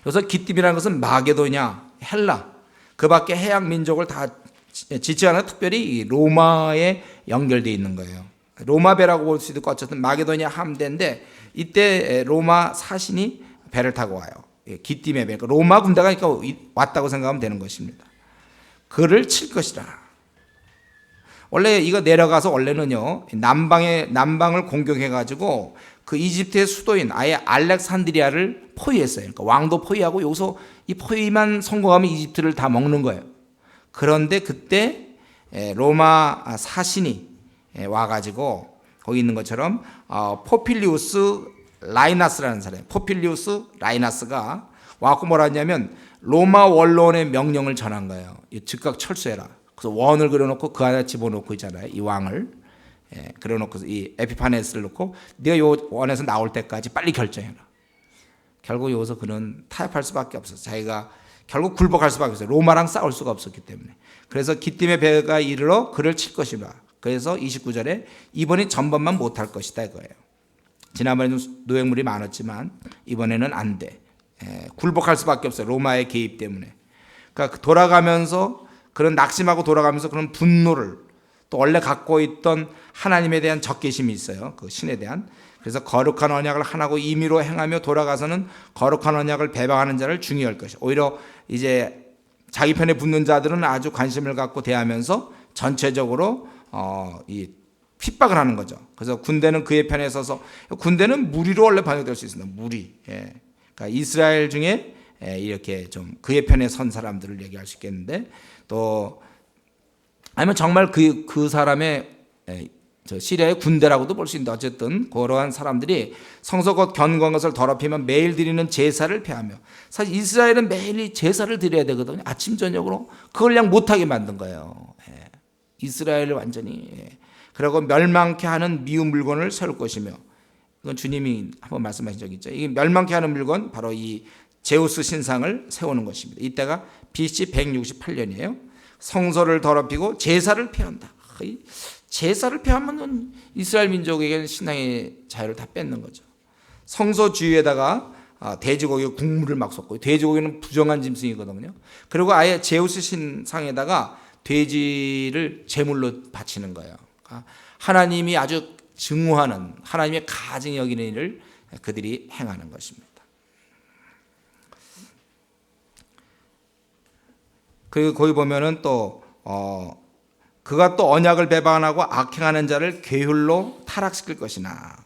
Speaker 1: 여기서 기띔이라는 것은 마게도냐, 헬라, 그 밖에 해양 민족을 다 지칭하는, 특별히 로마에 연결되어 있는 거예요. 로마배라고 볼 수도 있고 어쨌든 마게도냐 함대인데, 이때 로마 사신이 배를 타고 와요. 기띔의 배. 그러니까 로마 군대가 왔다고 생각하면 되는 것입니다. 그를 칠 것이라. 원래 이거 내려가서 원래는요, 남방을 공격해가지고 그 이집트의 수도인 아예 알렉산드리아를 포위했어요. 그러니까 왕도 포위하고 여기서 이 포위만 성공하면 이집트를 다 먹는 거예요. 그런데 그때 로마 사신이 와가지고 거기 있는 것처럼 포필리우스 라이나스라는 사람, 포필리우스 라이나스가 와갖고 뭐라 했냐면 로마 원로원의 명령을 전한 거예요. 즉각 철수해라. 그래서 원을 그려놓고 그 안에 집어넣고 있잖아요. 이 왕을 그려놓고 이 에피파네스를 놓고 네가 요 원에서 나올 때까지 빨리 결정해라. 결국 여기서 그는 타협할 수밖에 없었어요. 자기가 결국 굴복할 수밖에 없어요. 로마랑 싸울 수가 없었기 때문에. 그래서 기띔의 배가 이르러 그를 칠 것이라. 그래서 29절에 이번이 전번만 못할 것이다 이거예요. 지난번에는 노획물이 많았지만 이번에는 안 돼. 굴복할 수밖에 없어요. 로마의 개입 때문에. 그러니까 돌아가면서 그런 낙심하고 돌아가면서 그런 분노를, 또 원래 갖고 있던 하나님에 대한 적개심이 있어요. 그 신에 대한. 그래서 거룩한 언약을 하나고 임의로 행하며 돌아가서는 거룩한 언약을 배반하는 자를 중요할 것이요. 오히려 이제 자기 편에 붙는 자들은 아주 관심을 갖고 대하면서 전체적으로 이 핍박을 하는 거죠. 그래서 군대는 그의 편에 서서, 군대는 무리로 원래 번역될 수 있습니다. 무리. 그러니까 이스라엘 중에 이렇게 좀 그의 편에 선 사람들을 얘기할 수 있겠는데, 또 아니면 정말 그 사람의 시리아의 군대라고도 볼 수 있는데, 어쨌든 그러한 사람들이 성소 곧 견고한 것을 더럽히면 매일 드리는 제사를 폐하며, 사실 이스라엘은 매일 제사를 드려야 되거든요. 아침 저녁으로. 그걸 그냥 못하게 만든 거예요. 이스라엘을 완전히. 그리고 멸망케 하는 미운 물건을 세울 것이며, 이건 주님이 한번 말씀하신 적이 있죠. 이 멸망케 하는 물건, 바로 이 제우스 신상을 세우는 것입니다. 이때가 BC 168년이에요. 성소를 더럽히고 제사를 폐한다. 제사를 폐하면 이스라엘 민족에게는 신앙의 자유를 다 뺏는 거죠. 성소 주위에다가 돼지고기 국물을 막 쏟고, 돼지고기는 부정한 짐승이거든요. 그리고 아예 제우스 신상에다가 돼지를 제물로 바치는 거예요. 그러니까 하나님이 아주 증오하는, 하나님의 가증히 여기는 일을 그들이 행하는 것입니다. 그리고 거기 보면은 또 그가 또 언약을 배반하고 악행하는 자를 괴율로 타락시킬 것이나,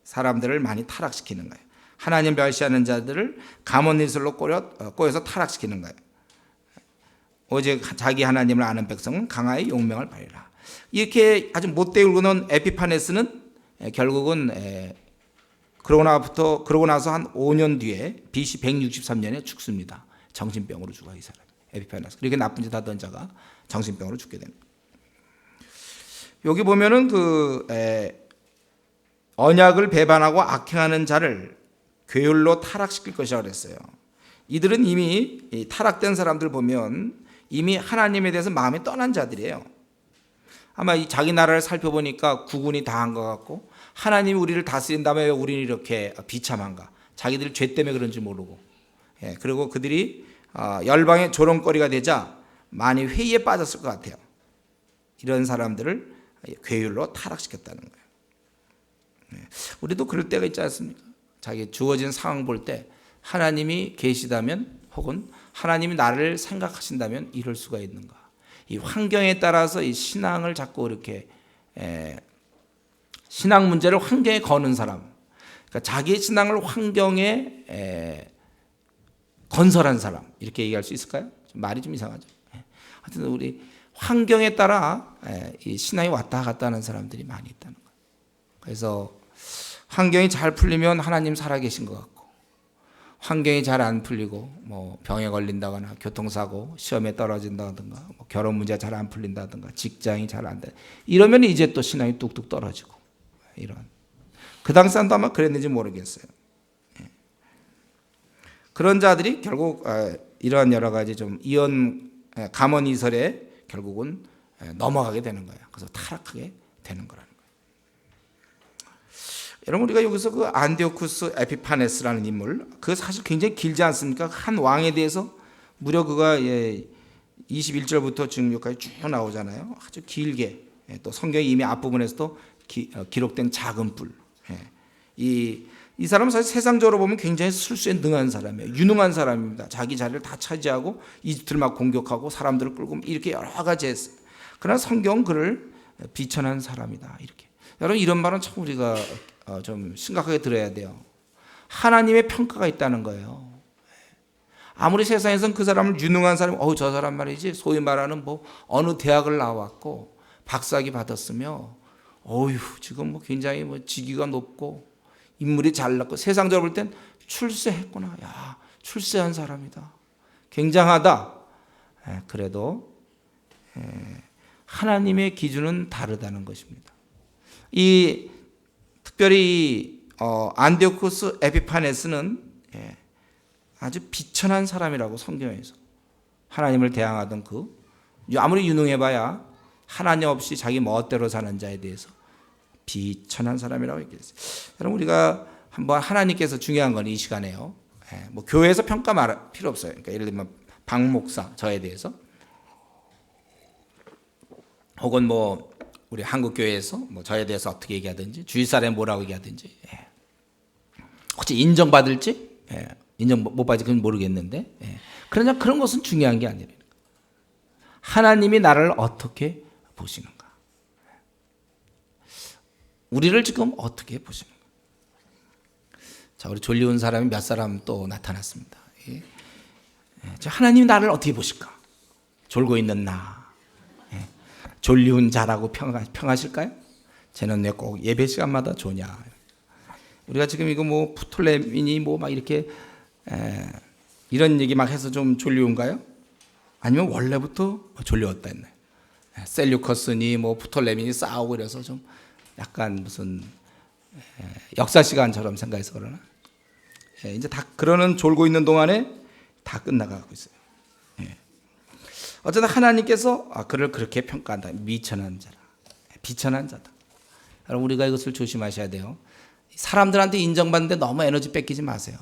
Speaker 1: 사람들을 많이 타락시키는 거예요. 하나님 멸시하는 자들을 가문이슬로 꼬여서 타락시키는 거예요. 오직 자기 하나님을 아는 백성은 강하의 용명을 받으리라. 이렇게 아주 못되게 굴고는 에피파네스는 결국은 그러고 나서 한 5년 뒤에 BC 163년에 죽습니다. 정신병으로 죽어요, 이 사람. 에피파네스. 이렇게 나쁜 짓 하던 자가 정신병으로 죽게 됩니다. 여기 보면은 언약을 배반하고 악행하는 자를 괴율로 타락시킬 것이라고 그랬어요. 이들은 이미 타락된 사람들 보면 이미 하나님에 대해서 마음이 떠난 자들이에요. 아마 자기 나라를 살펴보니까 국운이 다한 것 같고, 하나님이 우리를 다스린 다음에 왜 우리는 이렇게 비참한가? 자기들 죄 때문에 그런지 모르고, 그리고 그들이 열방의 조롱거리가 되자 많이 회의에 빠졌을 것 같아요. 이런 사람들을 괴율로 타락시켰다는 거예요. 우리도 그럴 때가 있지 않습니까? 자기 주어진 상황 볼 때 하나님이 계시다면, 혹은 하나님이 나를 생각하신다면 이럴 수가 있는가? 이 환경에 따라서 이 신앙을 자꾸 이렇게 신앙 문제를 환경에 거는 사람, 그러니까 자기의 신앙을 환경에 건설한 사람, 이렇게 얘기할 수 있을까요? 말이 좀 이상하죠. 하여튼 우리 환경에 따라 이 신앙이 왔다 갔다 하는 사람들이 많이 있다는 거예요. 그래서 환경이 잘 풀리면 하나님 살아계신 것 같고, 환경이 잘 안 풀리고 뭐 병에 걸린다거나 교통사고, 시험에 떨어진다든가, 뭐 결혼 문제 잘 안 풀린다든가, 직장이 잘 안 돼, 이러면 이제 또 신앙이 뚝뚝 떨어지고, 이런. 그 당시 사람도 아마 그랬는지 모르겠어요. 그런 자들이 결국 이러한 여러 가지 좀 가문 이설에 결국은 넘어가게 되는 거예요. 그래서 타락하게 되는 거라는 거예요. 여러분, 우리가 여기서 그 안디오쿠스 에피파네스라는 인물, 그 사실 굉장히 길지 않습니까? 한 왕에 대해서 무려 그가 21절부터 지금 여기까지 쭉 나오잖아요. 아주 길게. 또 성경의 이미 앞부분에서도 기록된 작은 뿔. 이 사람은 사실 세상적으로 보면 굉장히 술수에 능한 사람이에요. 유능한 사람입니다. 자기 자리를 다 차지하고 이집트를 막 공격하고 사람들을 끌고 이렇게 여러 가지 했어요. 그러나 성경은 그를 비천한 사람이다, 이렇게. 여러분, 이런 말은 참 우리가 좀 심각하게 들어야 돼요. 하나님의 평가가 있다는 거예요. 아무리 세상에선 그 사람을 유능한 사람, 저 사람 말이지, 소위 말하는 뭐 어느 대학을 나왔고 박사학위 받았으며, 지금 뭐 굉장히 뭐 직위가 높고 인물이 잘났고, 세상적으로 볼 땐 출세했구나, 야, 출세한 사람이다, 굉장하다. 그래도 하나님의 기준은 다르다는 것입니다. 특별히 안디오쿠스 에피파네스는 아주 비천한 사람이라고 성경에서 하나님을 대항하던 아무리 유능해봐야 하나님 없이 자기 멋대로 사는 자에 대해서 비천한 사람이라고 얘기했어요. 여러분, 우리가 한번 하나님께서 중요한 건 이 시간에요. 뭐 교회에서 평가 말할 필요 없어요. 그러니까 예를 들면 박 목사 저에 대해서, 혹은 뭐 우리 한국 교회에서 뭐 저에 대해서 어떻게 얘기하든지, 주위 사람이 뭐라고 얘기하든지, 혹시 인정받을지, 인정 못 받을지 그건 모르겠는데, 그러나 그런 것은 중요한 게 아니라 하나님이 나를 어떻게 보시는가, 우리를 지금 어떻게 보시는가. 자, 우리 졸리운 사람이 몇 사람 또 나타났습니다. 하나님이 나를 어떻게 보실까? 졸고 있는 나, 졸리운 자라고 평하실까요? 쟤는 왜 꼭 예배 시간마다 조냐? 우리가 지금 이거 뭐 프톨레미니 뭐 막 이렇게 이런 얘기 막 해서 좀 졸리운가요? 아니면 원래부터 졸려왔다 했나요? 셀류커스니 뭐 프톨레미니 싸우고 이래서 좀 약간 무슨 역사 시간처럼 생각해서 그러나, 이제 다 그러는 졸고 있는 동안에 다 끝나가고 있어요. 어쨌든 하나님께서 그를 그렇게 평가한다. 미천한 자라, 비천한 자다. 여러분, 우리가 이것을 조심하셔야 돼요. 사람들한테 인정받는데 너무 에너지 뺏기지 마세요.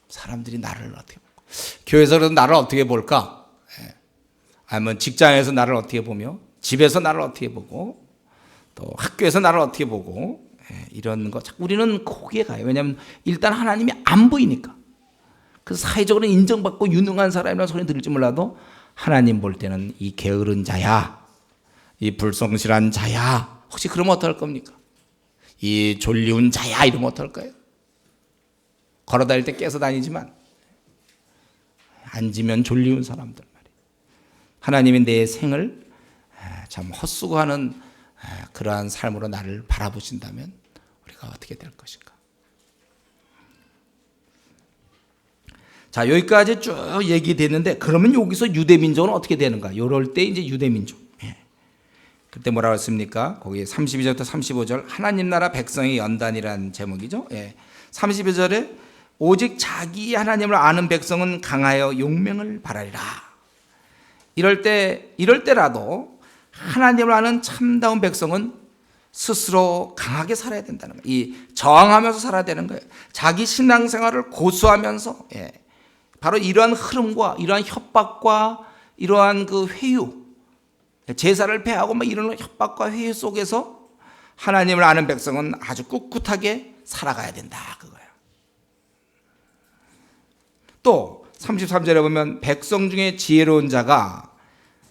Speaker 1: 사람들이 나를 어떻게 볼까? 교회에서 나를 어떻게 볼까? 아니면 직장에서 나를 어떻게 보며, 집에서 나를 어떻게 보고, 또 학교에서 나를 어떻게 보고, 이런 거 우리는 거기에 가요. 왜냐하면 일단 하나님이 안 보이니까. 그 사회적으로 인정받고 유능한 사람이라는 소리 들을지 몰라도 하나님 볼 때는 이 게으른 자야, 이 불성실한 자야. 혹시 그러면 어떡할 겁니까? 이 졸리운 자야 이러면 어떡할까요? 걸어다닐 때 깨서 다니지만 앉으면 졸리운 사람들 말이에요. 하나님이 내 생을 참 헛수고하는 그러한 삶으로 나를 바라보신다면 우리가 어떻게 될 것인가? 자, 여기까지 쭉 얘기됐는데 그러면 여기서 유대민족은 어떻게 되는가? 이럴 때 이제 유대민족. 그때 뭐라고 했습니까? 거기 32절부터 35절 하나님 나라 백성의 연단이라는 제목이죠. 32절에 오직 자기 하나님을 아는 백성은 강하여 용맹을 바라리라. 이럴 때라도 하나님을 아는 참다운 백성은 스스로 강하게 살아야 된다는 거예요. 이 저항하면서 살아야 되는 거예요. 자기 신앙생활을 고수하면서 바로 이러한 흐름과 이러한 협박과 이러한 그 회유, 제사를 폐하고 막 이런 협박과 회유 속에서 하나님을 아는 백성은 아주 꿋꿋하게 살아가야 된다 그거예요. 또 33절에 보면 백성 중에 지혜로운 자가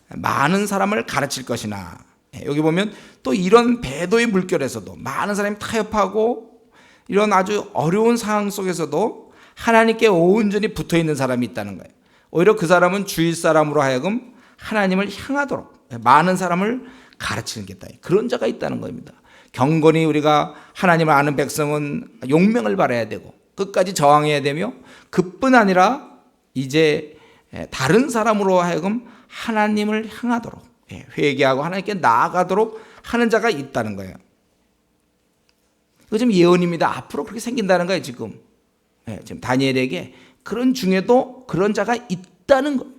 Speaker 1: 많은 사람을 가르칠 것이나, 여기 보면 또 이런 배도의 물결에서도 많은 사람이 타협하고 이런 아주 어려운 상황 속에서도 하나님께 온전히 붙어있는 사람이 있다는 거예요. 오히려 그 사람은 주위 사람으로 하여금 하나님을 향하도록 많은 사람을 가르치는 게 있다. 그런 자가 있다는 겁니다. 경건히 우리가 하나님을 아는 백성은 용맹을 바라야 되고 끝까지 저항해야 되며, 그뿐 아니라 이제 다른 사람으로 하여금 하나님을 향하도록 회개하고 하나님께 나아가도록 하는 자가 있다는 거예요. 이거 지금 예언입니다. 앞으로 그렇게 생긴다는 거예요. 지금 다니엘에게 그런 중에도 그런 자가 있다는 거예요.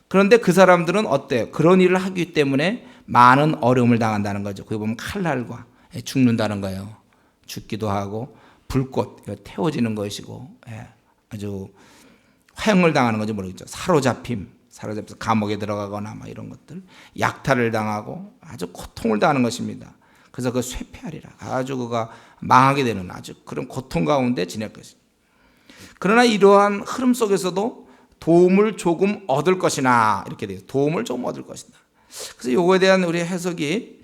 Speaker 1: 그런데 그 사람들은 어때요? 그런 일을 하기 때문에 많은 어려움을 당한다는 거죠. 거기 보면 칼날과 죽는다는 거예요. 죽기도 하고 불꽃 태워지는 것이고 아주 화형을 당하는 건지 모르겠죠. 사로잡혀서 감옥에 들어가거나 막 이런 것들, 약탈을 당하고 아주 고통을 당하는 것입니다. 그래서 그 쇠폐하리라, 아주 그가 망하게 되는 아주 그런 고통 가운데 지낼 것입니다. 그러나 이러한 흐름 속에서도 도움을 조금 얻을 것이나 이렇게 돼요. 도움을 좀 얻을 것이다. 그래서 요거에 대한 우리 해석이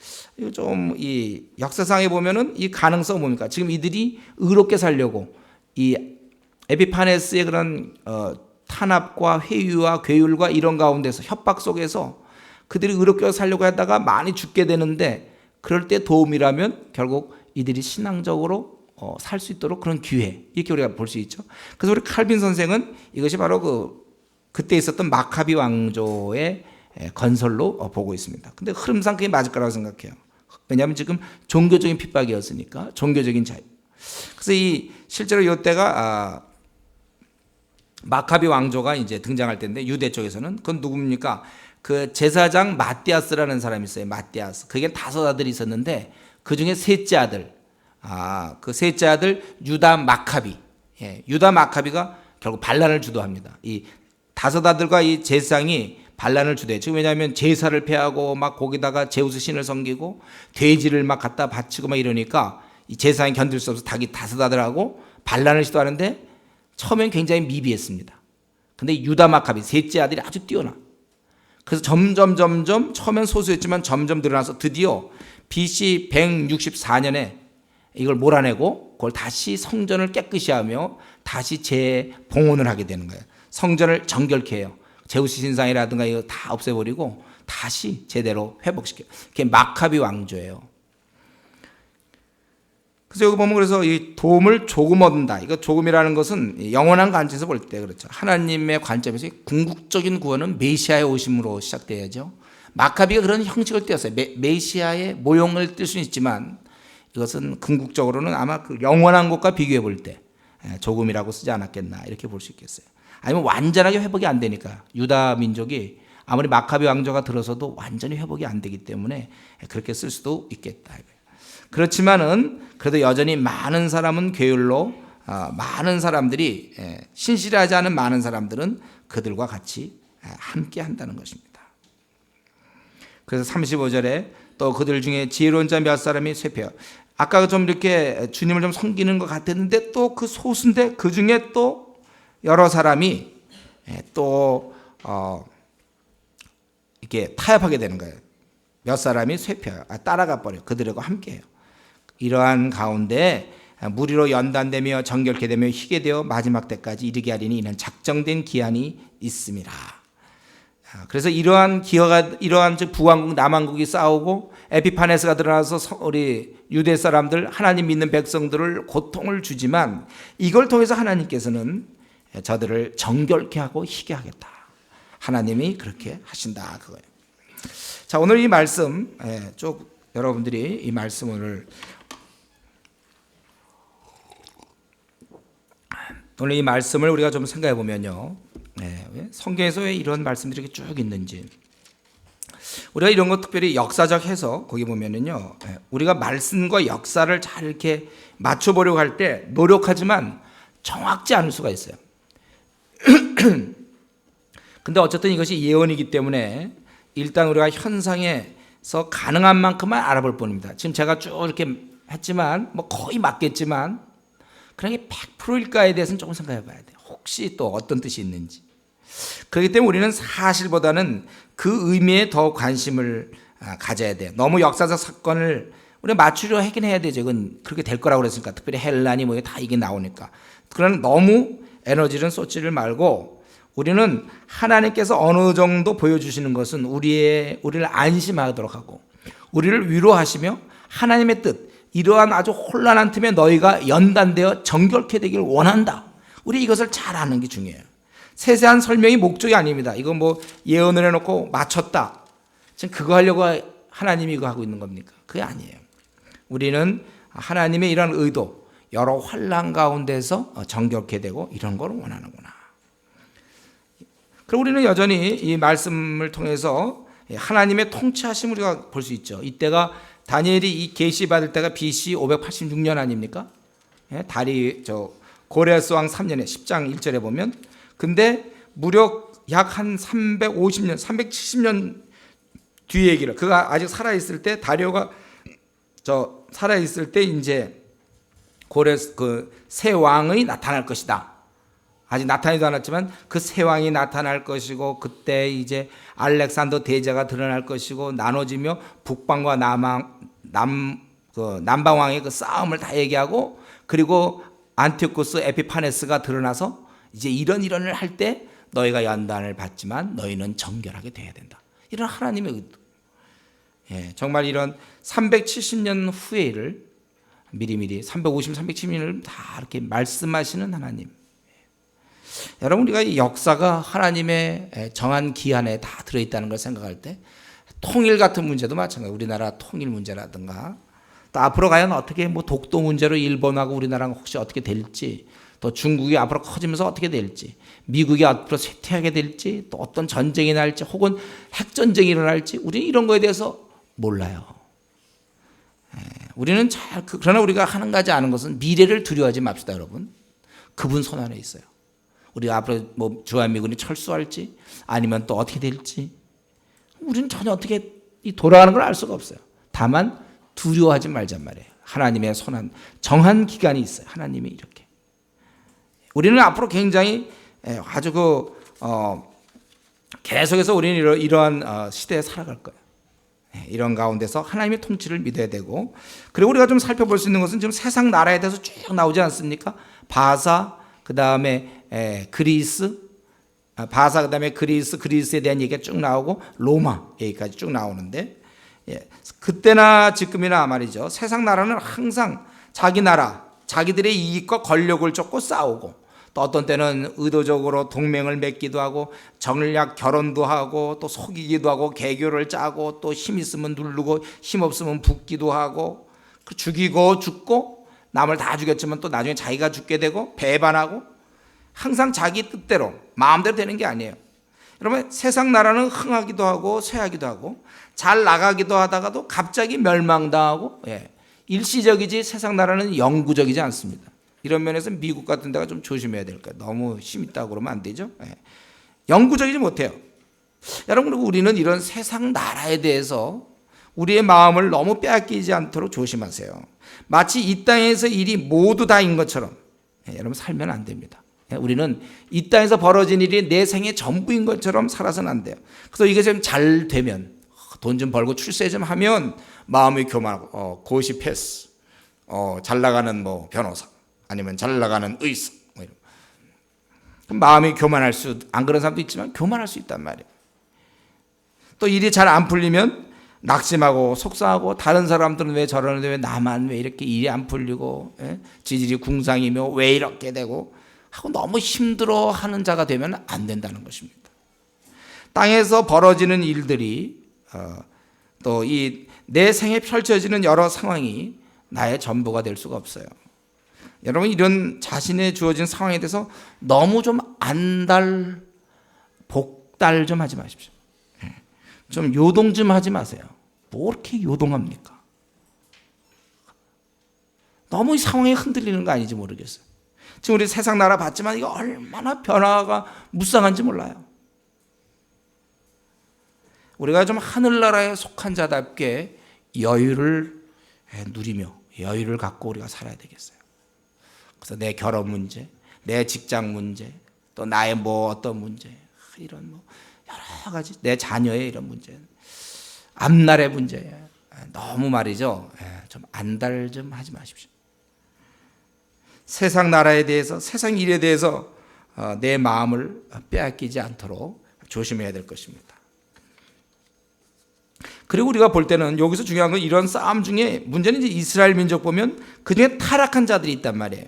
Speaker 1: 좀 이 역사상에 보면은 이 가능성은 뭡니까? 지금 이들이 의롭게 살려고 이 에피파네스의 그런 탄압과 회유와 괴율과 이런 가운데서 협박 속에서 그들이 의롭게 살려고 하다가 많이 죽게 되는데, 그럴 때 도움이라면 결국 이들이 신앙적으로 살 수 있도록 그런 기회, 이렇게 우리가 볼 수 있죠. 그래서 우리 칼빈 선생은 이것이 바로 그때 있었던 마카비 왕조의 건설로 보고 있습니다. 근데 흐름상 그게 맞을 거라고 생각해요. 왜냐하면 지금 종교적인 핍박이었으니까, 종교적인 자유. 그래서 실제로 이때가 마카비 왕조가 이제 등장할 때인데, 유대 쪽에서는 그건 누굽니까? 그 제사장 마띠아스라는 사람이 있어요. 마띠아스. 그게 5 아들이 있었는데 그 중에 셋째 아들, 그 셋째 아들 유다 마카비. 유다 마카비가 결국 반란을 주도합니다. 이 5 아들과 이 제사장이 반란을 주도해요. 지금 왜냐하면 제사를 폐하고 막 거기다가 제우스 신을 섬기고 돼지를 막 갖다 바치고 막 이러니까 이 제사장이 견딜 수 없어서 자기 5 아들하고 반란을 시도하는데 처음엔 굉장히 미비했습니다. 근데 유다 마카비 셋째 아들이 아주 뛰어나. 그래서 점점 처음엔 소수였지만 점점 늘어나서 드디어 BC 164년에 이걸 몰아내고 그걸 다시 성전을 깨끗이 하며 다시 재봉헌을 하게 되는 거예요. 성전을 정결케 해요. 제우스 신상이라든가 이거 다 없애버리고 다시 제대로 회복시켜요. 그게 마카비 왕조예요. 그래서 여기 보면 그래서 이 도움을 조금 얻는다. 이거 조금이라는 것은 영원한 관점에서 볼 때 그렇죠. 하나님의 관점에서 궁극적인 구원은 메시아의 오심으로 시작돼야죠. 마카비가 그런 형식을 띄었어요. 메시아의 모형을 띨 수는 있지만 이것은 궁극적으로는 아마 그 영원한 것과 비교해 볼 때 조금이라고 쓰지 않았겠나 이렇게 볼 수 있겠어요. 아니면 완전하게 회복이 안 되니까 유다 민족이 아무리 마카비 왕조가 들어서도 완전히 회복이 안 되기 때문에 그렇게 쓸 수도 있겠다. 그렇지만은 그래도 여전히 많은 사람은 게을러 많은 사람들이 신실하지 않은 많은 사람들은 그들과 같이 함께 한다는 것입니다. 그래서 35절에 또 그들 중에 지혜로운 자 몇 사람이 쇠퇴하여 아까 좀 이렇게 주님을 좀 섬기는 것 같았는데 또 그 소수인데 그 중에 또 여러 사람이 또 이렇게 타협하게 되는 거예요. 몇 사람이 쇠퇴하여 따라가 버려 그들하고 함께해요. 이러한 가운데 무리로 연단되며 정결케 되며 희게 되어 마지막 때까지 이르게 하리니 이는 작정된 기한이 있습니다. 그래서 이러한 북왕국 남왕국이 싸우고 에피파네스가 드러나서 우리 유대 사람들 하나님 믿는 백성들을 고통을 주지만 이걸 통해서 하나님께서는 저들을 정결케 하고 희게 하겠다. 하나님이 그렇게 하신다 그거예요. 자, 오늘 이 말씀 쭉 여러분들이 이 말씀을 오늘 이 말씀을 우리가 좀 생각해 보면요. 성경에서 왜 이런 말씀들이 쭉 있는지 우리가 이런 거 특별히 역사적 해서 거기 보면은요. 우리가 말씀과 역사를 잘 이렇게 맞춰보려고 할 때 노력하지만 정확지 않을 수가 있어요. 근데 어쨌든 이것이 예언이기 때문에 일단 우리가 현상에서 가능한 만큼만 알아볼 뿐입니다. 지금 제가 쭉 이렇게 했지만 뭐 거의 맞겠지만 그런 게 100%일까에 대해서는 조금 생각해 봐야 돼요. 혹시 또 어떤 뜻이 있는지. 그렇기 때문에 우리는 사실보다는 그 의미에 더 관심을 가져야 돼요. 너무 역사적 사건을 우리가 맞추려 하긴 해야 되죠. 이건 그렇게 될 거라고 그랬으니까. 특별히 헬란이 뭐 다 이게 나오니까. 그러나 너무 에너지를 쏟지를 말고 우리는 하나님께서 어느 정도 보여주시는 것은 우리를 안심하도록 하고 우리를 위로하시며 하나님의 뜻 이러한 아주 혼란한 틈에 너희가 연단되어 정결케 되기를 원한다. 우리 이것을 잘 아는 게 중요해요. 세세한 설명이 목적이 아닙니다. 이거 뭐 예언을 해놓고 맞췄다. 지금 그거 하려고 하나님이 이거 하고 있는 겁니까? 그게 아니에요. 우리는 하나님의 이런 의도, 여러 환난 가운데서 정결케 되고 이런 걸 원하는구나. 그리고 우리는 여전히 이 말씀을 통해서 하나님의 통치하심을 우리가 볼 수 있죠. 이때가 다니엘이 이 계시 받을 때가 BC 586년 아닙니까? 고레스 왕 3년에 10장 1절에 보면 근데 무려 약 한 350년, 370년 뒤의 얘기를 그가 아직 살아있을 때 다리오가 살아있을 때 이제 고레스 그 새 왕이 나타날 것이다. 아직 나타나지도 않았지만 그 새 왕이 나타날 것이고 그때 이제 알렉산더 대제가 드러날 것이고 나눠지며 북방과 남방 왕의 그 싸움을 다 얘기하고 그리고 안티오쿠스 에피파네스가 드러나서 이제 이런을 할 때 너희가 연단을 받지만 너희는 정결하게 돼야 된다. 이런 하나님의 의도. 정말 이런 370년 후의 일을 미리미리 350, 370년을 다 이렇게 말씀하시는 하나님. 여러분 우리가 이 역사가 하나님의 정한 기한에 다 들어있다는 걸 생각할 때 통일 같은 문제도 마찬가지예요. 우리나라 통일 문제라든가 또 앞으로 과연 어떻게 뭐 독도 문제로 일본하고 우리나라가 혹시 어떻게 될지 또 중국이 앞으로 커지면서 어떻게 될지 미국이 앞으로 쇠퇴하게 될지 또 어떤 전쟁이 날지 혹은 핵전쟁이 일어날지 우리는 이런 거에 대해서 몰라요. 우리는 그러나 우리가 한 가지 아는 것은 미래를 두려워하지 맙시다 여러분. 그분 손 안에 있어요. 우리가 앞으로 뭐 주한미군이 철수할지 아니면 또 어떻게 될지 우리는 전혀 어떻게 돌아가는 걸 알 수가 없어요. 다만 두려워하지 말잔 말이에요. 하나님의 손안 정한 기간이 있어요. 하나님이 이렇게 우리는 앞으로 굉장히 아주 계속해서 우리는 이러한 시대에 살아갈 거예요. 이런 가운데서 하나님의 통치를 믿어야 되고 그리고 우리가 좀 살펴볼 수 있는 것은 지금 세상 나라에 대해서 쭉 나오지 않습니까? 바사 그 다음에 그리스 바사 그 다음에 그리스에 대한 얘기가 쭉 나오고 로마 얘기까지 쭉 나오는데 그때나 지금이나 말이죠. 세상 나라는 항상 자기 나라 자기들의 이익과 권력을 쫓고 싸우고 또 어떤 때는 의도적으로 동맹을 맺기도 하고 정략 결혼도 하고 또 속이기도 하고 계교를 짜고 또 힘 있으면 누르고 힘 없으면 붙기도 하고 죽이고 죽고 남을 다 죽였지만 또 나중에 자기가 죽게 되고 배반하고 항상 자기 뜻대로 마음대로 되는 게 아니에요. 여러분 세상 나라는 흥하기도 하고 쇠하기도 하고 잘 나가기도 하다가도 갑자기 멸망당하고 일시적이지 세상 나라는 영구적이지 않습니다. 이런 면에서 미국 같은 데가 좀 조심해야 될 거예요. 너무 힘 있다고 그러면 안 되죠. 영구적이지 못해요. 여러분, 그리고 우리는 이런 세상 나라에 대해서 우리의 마음을 너무 빼앗기지 않도록 조심하세요. 마치 이 땅에서 일이 모두 다인 것처럼 여러분 살면 안 됩니다. 우리는 이 땅에서 벌어진 일이 내 생의 전부인 것처럼 살아서는 안 돼요. 그래서 이게 좀 잘 되면, 돈 좀 벌고 출세 좀 하면 마음이 교만하고 고시 패스, 잘 나가는 뭐 변호사, 아니면 잘 나가는 의사, 뭐 이런. 그럼 마음이 교만할 수, 안 그런 사람도 있지만 교만할 수 있단 말이에요. 또 일이 잘 안 풀리면 낙심하고 속상하고, 다른 사람들은 왜 저러는데 왜 나만 왜 이렇게 일이 안 풀리고, 지질이 궁상이며 왜 이렇게 되고 하고 너무 힘들어하는 자가 되면 안 된다는 것입니다. 땅에서 벌어지는 일들이 또 이 내 생에 펼쳐지는 여러 상황이 나의 전부가 될 수가 없어요. 여러분, 이런 자신의 주어진 상황에 대해서 너무 좀 안달 복달 좀 하지 마십시오. 좀 요동 좀 하지 마세요. 뭐 이렇게 요동합니까? 너무 이 상황에 흔들리는 거 아닌지 모르겠어요. 지금 우리 세상 나라 봤지만 이게 얼마나 변화가 무쌍한지 몰라요. 우리가 좀 하늘나라에 속한 자답게 여유를 누리며 여유를 갖고 우리가 살아야 되겠어요. 그래서 내 결혼 문제, 내 직장 문제, 또 나의 뭐 어떤 문제, 이런 뭐 여러 가지, 내 자녀의 이런 문제, 앞날의 문제, 너무 말이죠. 좀 안달 좀 하지 마십시오. 세상 나라에 대해서, 세상 일에 대해서 내 마음을 빼앗기지 않도록 조심해야 될 것입니다. 그리고 우리가 볼 때는 여기서 중요한 건 이런 싸움 중에 문제는 이제 이스라엘 민족 보면 그 중에 타락한 자들이 있단 말이에요.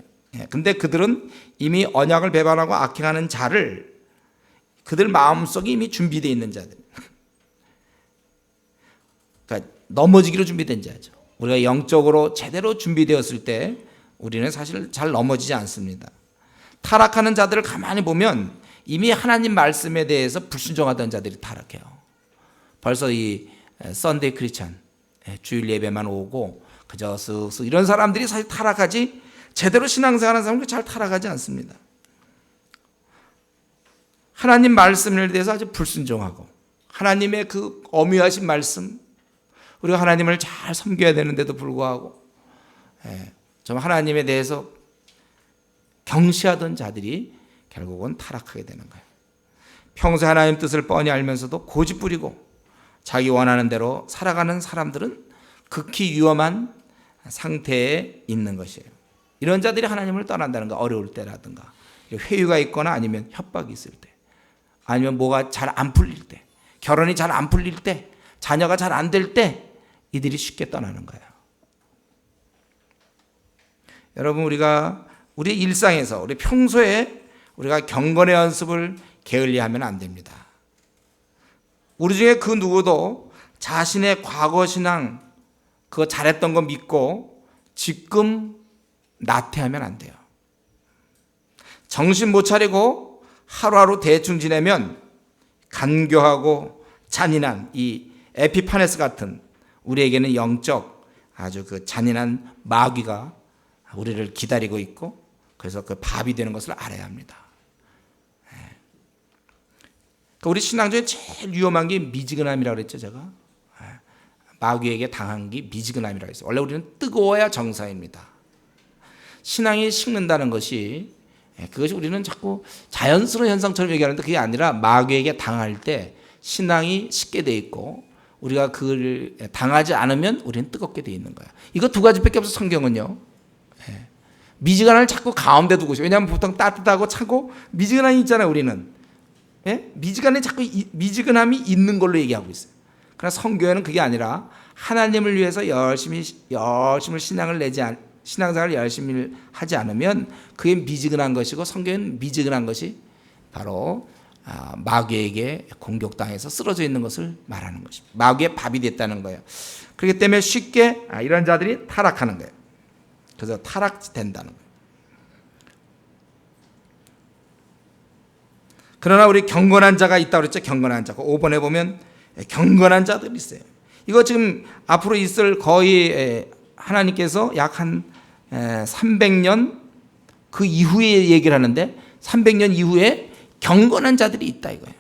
Speaker 1: 근데 그들은 이미 언약을 배반하고 악행하는 자를, 그들 마음속에 이미 준비되어 있는 자들, 그러니까 넘어지기로 준비된 자죠. 우리가 영적으로 제대로 준비되었을 때 우리는 사실 잘 넘어지지 않습니다. 타락하는 자들을 가만히 보면 이미 하나님 말씀에 대해서 불순종하던 자들이 타락해요. 벌써 이 썬데이 크리스찬, 주일 예배만 오고 그저 쓱쓱 이런 사람들이 사실 타락하지, 제대로 신앙생활하는 사람은 잘 타락하지 않습니다. 하나님 말씀에 대해서 아주 불순종하고, 하나님의 그 엄유하신 말씀, 우리가 하나님을 잘 섬겨야 되는데도 불구하고 좀 하나님에 대해서 경시하던 자들이 결국은 타락하게 되는 거예요. 평소에 하나님 뜻을 뻔히 알면서도 고집 부리고 자기 원하는 대로 살아가는 사람들은 극히 위험한 상태에 있는 것이에요. 이런 자들이 하나님을 떠난다는 거, 어려울 때라든가 회유가 있거나 아니면 협박이 있을 때, 아니면 뭐가 잘 안 풀릴 때, 결혼이 잘 안 풀릴 때, 자녀가 잘 안 될 때 이들이 쉽게 떠나는 거예요. 여러분, 우리가 우리 일상에서, 우리 평소에 우리가 경건의 연습을 게을리하면 안 됩니다. 우리 중에 그 누구도 자신의 과거 신앙, 그거 잘했던 거 믿고 지금 나태하면 안 돼요. 정신 못 차리고 하루하루 대충 지내면 간교하고 잔인한 이 에피파네스 같은, 우리에게는 영적 아주 그 잔인한 마귀가 우리를 기다리고 있고, 그래서 그 밥이 되는 것을 알아야 합니다. 우리 신앙 중에 제일 위험한 게 미지근함이라고 그랬죠, 제가. 마귀에게 당한 게 미지근함이라고 했어요. 원래 우리는 뜨거워야 정상입니다. 신앙이 식는다는 것이, 그것이 우리는 자꾸 자연스러운 현상처럼 얘기하는데 그게 아니라 마귀에게 당할 때 신앙이 식게 돼 있고, 우리가 그걸 당하지 않으면 우리는 뜨겁게 돼 있는 거야. 이거 두 가지밖에 없어, 성경은요. 미지근함을 자꾸 가운데 두고 있어요. 왜냐하면 보통 따뜻하고 차고 미지근함이 있잖아요, 우리는. 미지근함이 자꾸 미지근함이 있는 걸로 얘기하고 있어요. 그러나 성경에는 그게 아니라 하나님을 위해서 열심히 신앙생활을 열심히 하지 않으면 그게 미지근한 것이고, 성경은 미지근한 것이 바로 마귀에게 공격당해서 쓰러져 있는 것을 말하는 것입니다. 마귀의 밥이 됐다는 거예요. 그렇기 때문에 쉽게 이런 자들이 타락하는 거예요. 그래서 타락된다는 거예요. 그러나 우리 경건한 자가 있다고 그랬죠. 경건한 자. 5번에 보면 경건한 자들이 있어요. 이거 지금 앞으로 있을 거의 하나님께서 약 한 300년 그 이후에 얘기를 하는데 300년 이후에 경건한 자들이 있다 이거예요.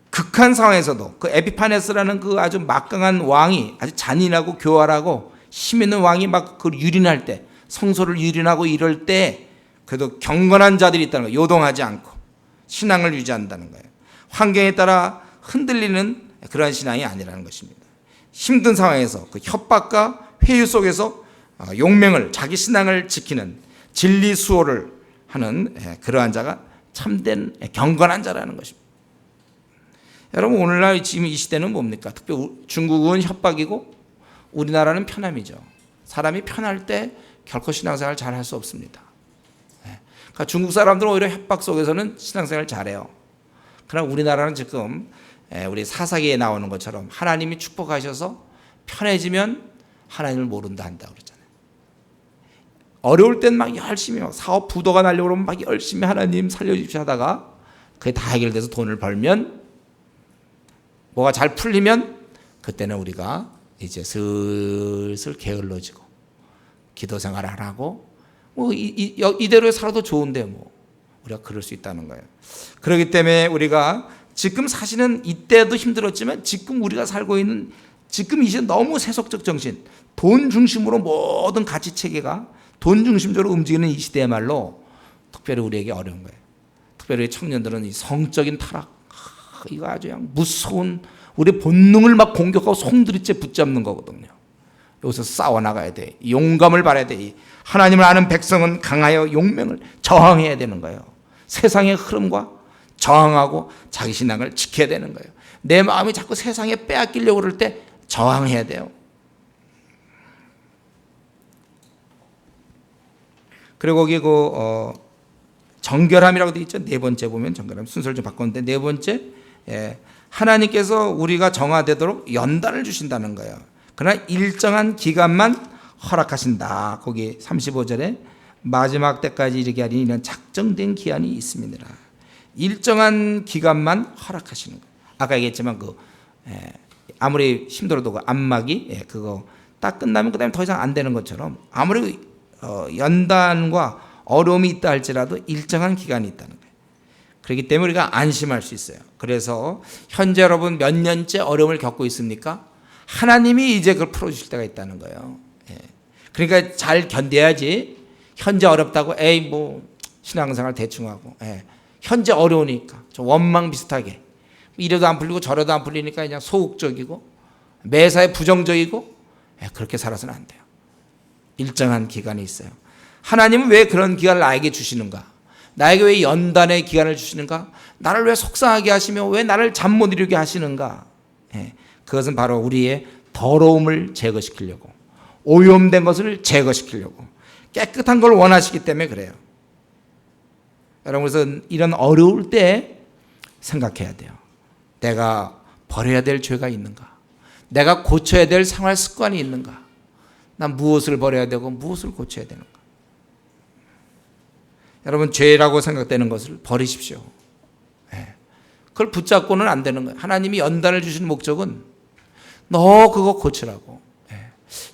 Speaker 1: 극한 상황에서도 그 에피파네스라는 그 아주 막강한 왕이 아주 잔인하고 교활하고 힘 있는 왕이 막 그 유린할 때, 성소를 유린하고 이럴 때 그래도 경건한 자들이 있다는 거예요. 요동하지 않고 신앙을 유지한다는 거예요. 환경에 따라 흔들리는 그런 신앙이 아니라는 것입니다. 힘든 상황에서 그 협박과 회유 속에서 용맹을, 자기 신앙을 지키는 진리 수호를 하는 그러한 자가 참된 경건한 자라는 것입니다. 여러분, 오늘날 지금 이 시대는 뭡니까? 특히 중국은 협박이고 우리나라는 편함이죠. 사람이 편할 때 결코 신앙생활 잘 할 수 없습니다. 그러니까 중국 사람들은 오히려 협박 속에서는 신앙생활 잘해요. 그러나 우리나라는 지금 우리 사사기에 나오는 것처럼 하나님이 축복하셔서 편해지면 하나님을 모른다 한다 그러잖아요. 어려울 땐 막 열심히 사업 부도가 나려고 그러면 막 열심히 하나님 살려주십시오 하다가 그게 다 해결돼서 돈을 벌면 뭐가 잘 풀리면 그때는 우리가 이제 슬슬 게을러지고 기도 생활 안 하고 뭐 이대로 살아도 좋은데 뭐 우리가 그럴 수 있다는 거예요. 그렇기 때문에 우리가 지금 사실은 이때도 힘들었지만 지금 우리가 살고 있는 지금 이 시대 너무 세속적 정신, 돈 중심으로 모든 가치 체계가 돈 중심적으로 움직이는 이 시대야말로 특별히 우리에게 어려운 거예요. 특별히 청년들은 이 성적인 타락, 이거 아주 그냥 무서운 우리 본능을 막 공격하고 송두리째 붙잡는 거거든요. 여기서 싸워나가야 돼. 용감을 발해야 돼. 하나님을 아는 백성은 강하여 용맹을 저항해야 되는 거예요. 세상의 흐름과 저항하고 자기 신앙을 지켜야 되는 거예요. 내 마음이 자꾸 세상에 빼앗기려고 그럴 때 저항해야 돼요. 그리고 거기 정결함이라고 되어 있죠. 네 번째 보면 정결함 순서를 좀 바꿨는데 네 번째 하나님께서 우리가 정화되도록 연단을 주신다는 거예요. 그러나 일정한 기간만 허락하신다. 거기 35절에 마지막 때까지 이르게 하니 이런 작정된 기한이 있습니다. 일정한 기간만 허락하시는 거예요. 아까 얘기했지만 아무리 힘들어도 그 안마기 그거 딱 끝나면 그다음에 더 이상 안 되는 것처럼 아무리 연단과 어려움이 있다 할지라도 일정한 기간이 있다는 거예요. 그렇기 때문에 우리가 안심할 수 있어요. 그래서 현재 여러분 몇 년째 어려움을 겪고 있습니까? 하나님이 이제 그걸 풀어주실 때가 있다는 거예요. 그러니까 잘 견뎌야지. 현재 어렵다고 에이 뭐 신앙생활 대충 하고 현재 어려우니까 좀 원망 비슷하게 이래도 안 풀리고 저래도 안 풀리니까 그냥 소극적이고 매사에 부정적이고 그렇게 살아서는 안 돼요. 일정한 기간이 있어요. 하나님은 왜 그런 기간을 나에게 주시는가? 나에게 왜 연단의 기간을 주시는가? 나를 왜 속상하게 하시며 왜 나를 잠 못 이루게 하시는가? 그것은 바로 우리의 더러움을 제거시키려고, 오염된 것을 제거시키려고, 깨끗한 걸 원하시기 때문에 그래요. 여러분, 그래서 이런 어려울 때 생각해야 돼요. 내가 버려야 될 죄가 있는가? 내가 고쳐야 될 생활 습관이 있는가? 난 무엇을 버려야 되고 무엇을 고쳐야 되는가? 여러분, 죄라고 생각되는 것을 버리십시오. 그걸 붙잡고는 안 되는 거예요. 하나님이 연단을 주시는 목적은 너 그거 고치라고.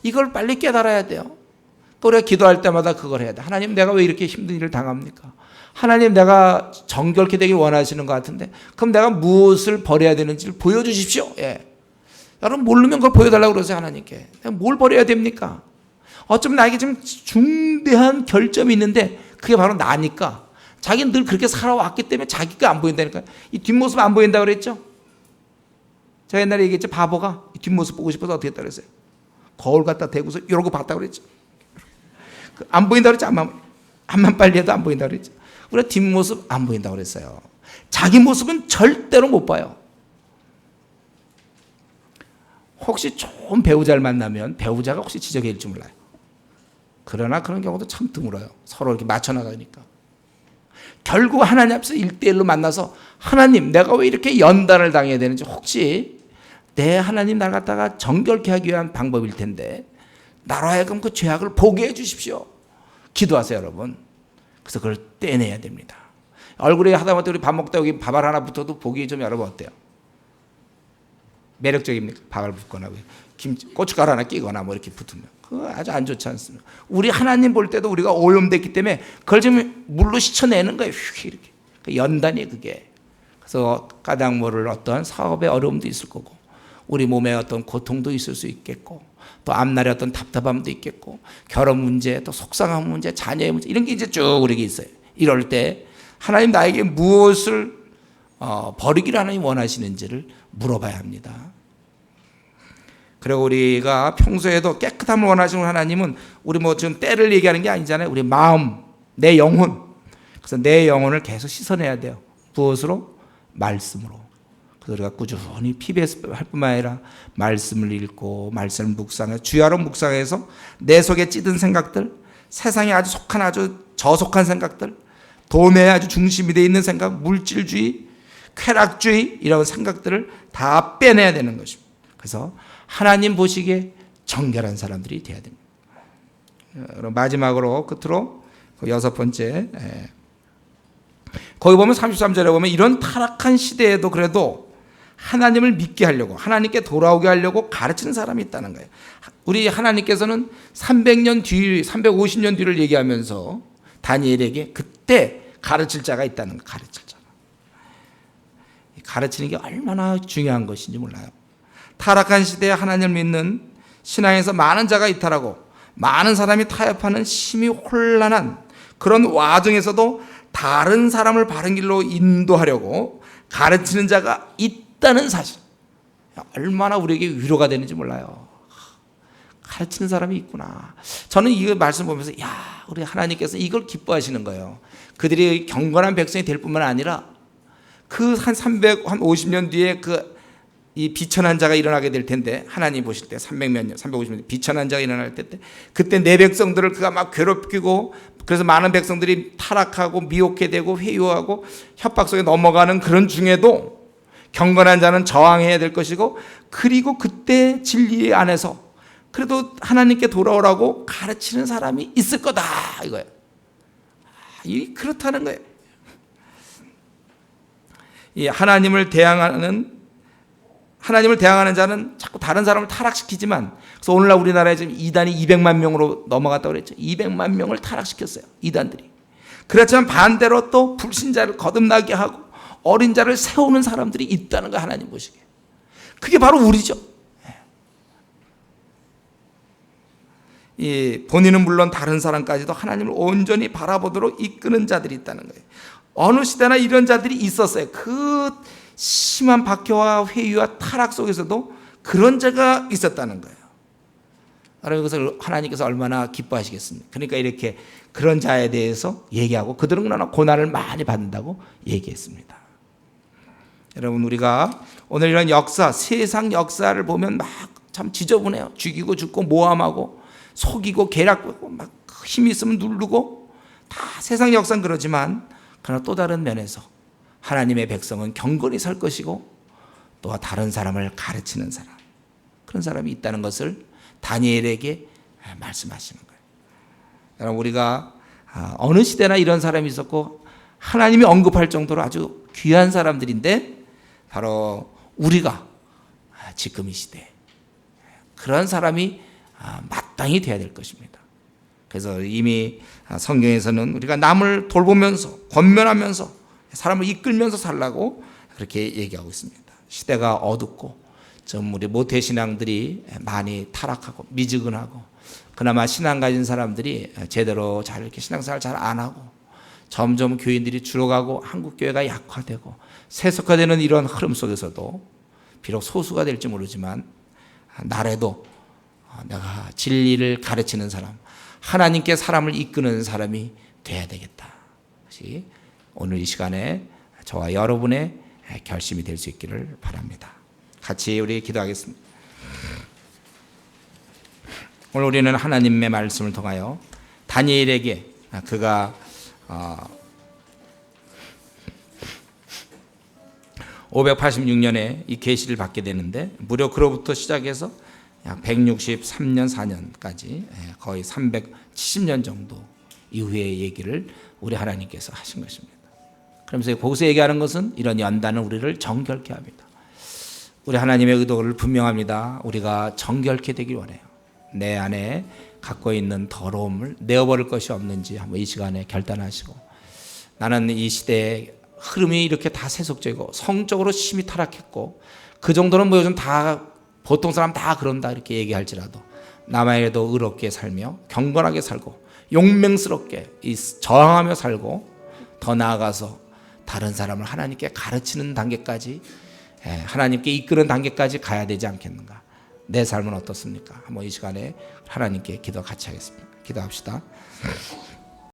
Speaker 1: 이걸 빨리 깨달아야 돼요. 또 우리가 기도할 때마다 그걸 해야 돼. 하나님, 내가 왜 이렇게 힘든 일을 당합니까? 하나님, 내가 정결케 되길 원하시는 것 같은데 그럼 내가 무엇을 버려야 되는지를 보여주십시오. 여러분, 모르면 그걸 보여달라고 그러세요. 하나님께. 내가 뭘 버려야 됩니까? 어쩌면 나에게 좀 중대한 결점이 있는데 그게 바로 나니까. 자기는 늘 그렇게 살아왔기 때문에 자기가 안 보인다니까요. 이 뒷모습 안 보인다고 그랬죠? 제가 옛날에 얘기했죠. 바보가 이 뒷모습 보고 싶어서 어떻게 했다고 그랬어요? 거울 갖다 대고서 이러고 봤다고 그랬죠. 안 보인다고 그랬죠. 암만 빨리 해도 안 보인다고 그랬죠. 우리가 뒷모습 안 보인다고 그랬어요. 자기 모습은 절대로 못 봐요. 혹시 좋은 배우자를 만나면 배우자가 혹시 지적일지 몰라요. 그러나 그런 경우도 참 드물어요. 서로 이렇게 맞춰나가니까. 결국 하나님 앞에서 1대1로 만나서 하나님, 내가 왜 이렇게 연단을 당해야 되는지, 혹시 내 하나님 나를 갖다가 정결케 하기 위한 방법일 텐데 나로 하여금 그 죄악을 보게 해 주십시오. 기도하세요, 여러분. 그래서 그걸 떼내야 됩니다. 얼굴에 하다못해 우리 밥 먹다 여기 밥알 하나 붙어도 보기 좀 여러분 어때요? 매력적입니까? 박을 붙거나 고춧가루 하나 끼거나 뭐 이렇게 붙으면 그거 아주 안 좋지 않습니까? 우리 하나님 볼 때도 우리가 오염됐기 때문에 그걸 좀 물로 씻어내는 거예요. 이렇게 연단이 그게. 그래서 까닭 모를 어떤 사업의 어려움도 있을 거고 우리 몸에 어떤 고통도 있을 수 있겠고 또 앞날에 어떤 답답함도 있겠고 결혼 문제 또 속상한 문제 자녀의 문제 이런 게 이제 쭉 우리에게 있어요. 이럴 때 하나님 나에게 무엇을 버리기를 하나님 원하시는지를 물어봐야 합니다. 그리고 우리가 평소에도 깨끗함을 원하시는 하나님은 우리 뭐 지금 때를 얘기하는 게 아니잖아요. 우리 마음, 내 영혼. 그래서 내 영혼을 계속 씻어내야 돼요. 무엇으로? 말씀으로. 그래서 우리가 꾸준히 PBS 할 뿐만 아니라 말씀을 읽고 말씀을 묵상해서 주야로 묵상해서 내 속에 찌든 생각들, 세상에 아주 속한 아주 저속한 생각들, 돈에 아주 중심이 되어 있는 생각, 물질주의, 쾌락주의 이런 생각들을 다 빼내야 되는 것입니다. 그래서 하나님 보시기에 정결한 사람들이 되어야 됩니다. 마지막으로 끝으로 여섯 번째 거기 보면 33절에 보면 이런 타락한 시대에도 그래도 하나님을 믿게 하려고 하나님께 돌아오게 하려고 가르치는 사람이 있다는 거예요. 우리 하나님께서는 300년 뒤 350년 뒤를 얘기하면서 다니엘에게 그때 가르칠 자가 있다는 거예요. 가르칠 자가. 가르치는 게 얼마나 중요한 것인지 몰라요. 타락한 시대에 하나님을 믿는 신앙에서 많은 자가 이탈하고 많은 사람이 타협하는 심히 혼란한 그런 와중에서도 다른 사람을 바른 길로 인도하려고 가르치는 자가 있다는 사실. 얼마나 우리에게 위로가 되는지 몰라요. 가르치는 사람이 있구나. 저는 이 말씀 보면서 야, 우리 하나님께서 이걸 기뻐하시는 거예요. 그들이 경건한 백성이 될 뿐만 아니라 그 한 350년 뒤에 이 비천한 자가 일어나게 될 텐데 하나님 보실 때 300몇 년, 350년 뒤에 비천한 자가 일어날 때 그때 내 백성들을 그가 막 괴롭히고 그래서 많은 백성들이 타락하고 미혹게 되고 회유하고 협박 속에 넘어가는 그런 중에도 경건한 자는 저항해야 될 것이고 그리고 그때 진리 안에서 그래도 하나님께 돌아오라고 가르치는 사람이 있을 거다 이거예요. 그렇다는 거예요. 이 하나님을 대항하는 자는 자꾸 다른 사람을 타락시키지만 그래서 오늘날 우리나라에 지금 이단이 200만 명으로 넘어갔다고 그랬죠. 200만 명을 타락시켰어요. 이단들이. 그렇지만 반대로 또 불신자를 거듭나게 하고 어린 자를 세우는 사람들이 있다는 거 하나님 보시기에. 그게 바로 우리죠. 본인은 물론 다른 사람까지도 하나님을 온전히 바라보도록 이끄는 자들이 있다는 거예요. 어느 시대나 이런 자들이 있었어요. 그 심한 박해와 회유와 타락 속에서도 그런 자가 있었다는 거예요. 여러분 그것을 하나님께서 얼마나 기뻐하시겠습니까? 그러니까 이렇게 그런 자에 대해서 얘기하고 그들은 그러나 고난을 많이 받는다고 얘기했습니다. 여러분 우리가 오늘 이런 역사, 세상 역사를 보면 막 참 지저분해요. 죽이고 죽고 모함하고 속이고 계략하고 막 힘이 있으면 누르고 다 세상 역사는 그러지만 그러나 또 다른 면에서 하나님의 백성은 경건히 살 것이고 또 다른 사람을 가르치는 사람 그런 사람이 있다는 것을 다니엘에게 말씀하시는 거예요. 여러분 우리가 어느 시대나 이런 사람이 있었고 하나님이 언급할 정도로 아주 귀한 사람들인데 바로 우리가 지금 이 시대에 그런 사람이 마땅히 돼야 될 것입니다. 그래서 이미 성경에서는 우리가 남을 돌보면서 권면하면서 사람을 이끌면서 살라고 그렇게 얘기하고 있습니다. 시대가 어둡고 좀 우리 모태신앙들이 많이 타락하고 미지근하고 그나마 신앙 가진 사람들이 제대로 잘 이렇게 신앙생활 잘 안 하고 점점 교인들이 줄어가고 한국교회가 약화되고 세속화되는 이런 흐름 속에서도 비록 소수가 될지 모르지만 나라도 내가 진리를 가르치는 사람 하나님께 사람을 이끄는 사람이 돼야 되겠다. 그것이 오늘 이 시간에 저와 여러분의 결심이 될 수 있기를 바랍니다. 같이 우리 기도하겠습니다. 오늘 우리는 하나님의 말씀을 통하여 다니엘에게 그가 586년에 이 계시를 받게 되는데 무려 그로부터 시작해서 약 163년 4년까지 거의 370년 정도 이후의 얘기를 우리 하나님께서 하신 것입니다. 그러면서 거기서 얘기하는 것은 이런 연단은 우리를 정결케 합니다. 우리 하나님의 의도를 분명합니다. 우리가 정결케 되길 원해요. 내 안에 갖고 있는 더러움을 내어버릴 것이 없는지 한번 이 시간에 결단하시고, 나는 이 시대의 흐름이 이렇게 다 세속적이고 성적으로 심히 타락했고, 그 정도는 뭐 요즘 다 보통 사람 다 그런다 이렇게 얘기할지라도 남에게도 의롭게 살며 경건하게 살고 용맹스럽게 저항하며 살고, 더 나아가서 다른 사람을 하나님께 가르치는 단계까지, 하나님께 이끄는 단계까지 가야 되지 않겠는가. 내 삶은 어떻습니까? 한번 이 시간에 하나님께 기도 같이 하겠습니다. 기도합시다.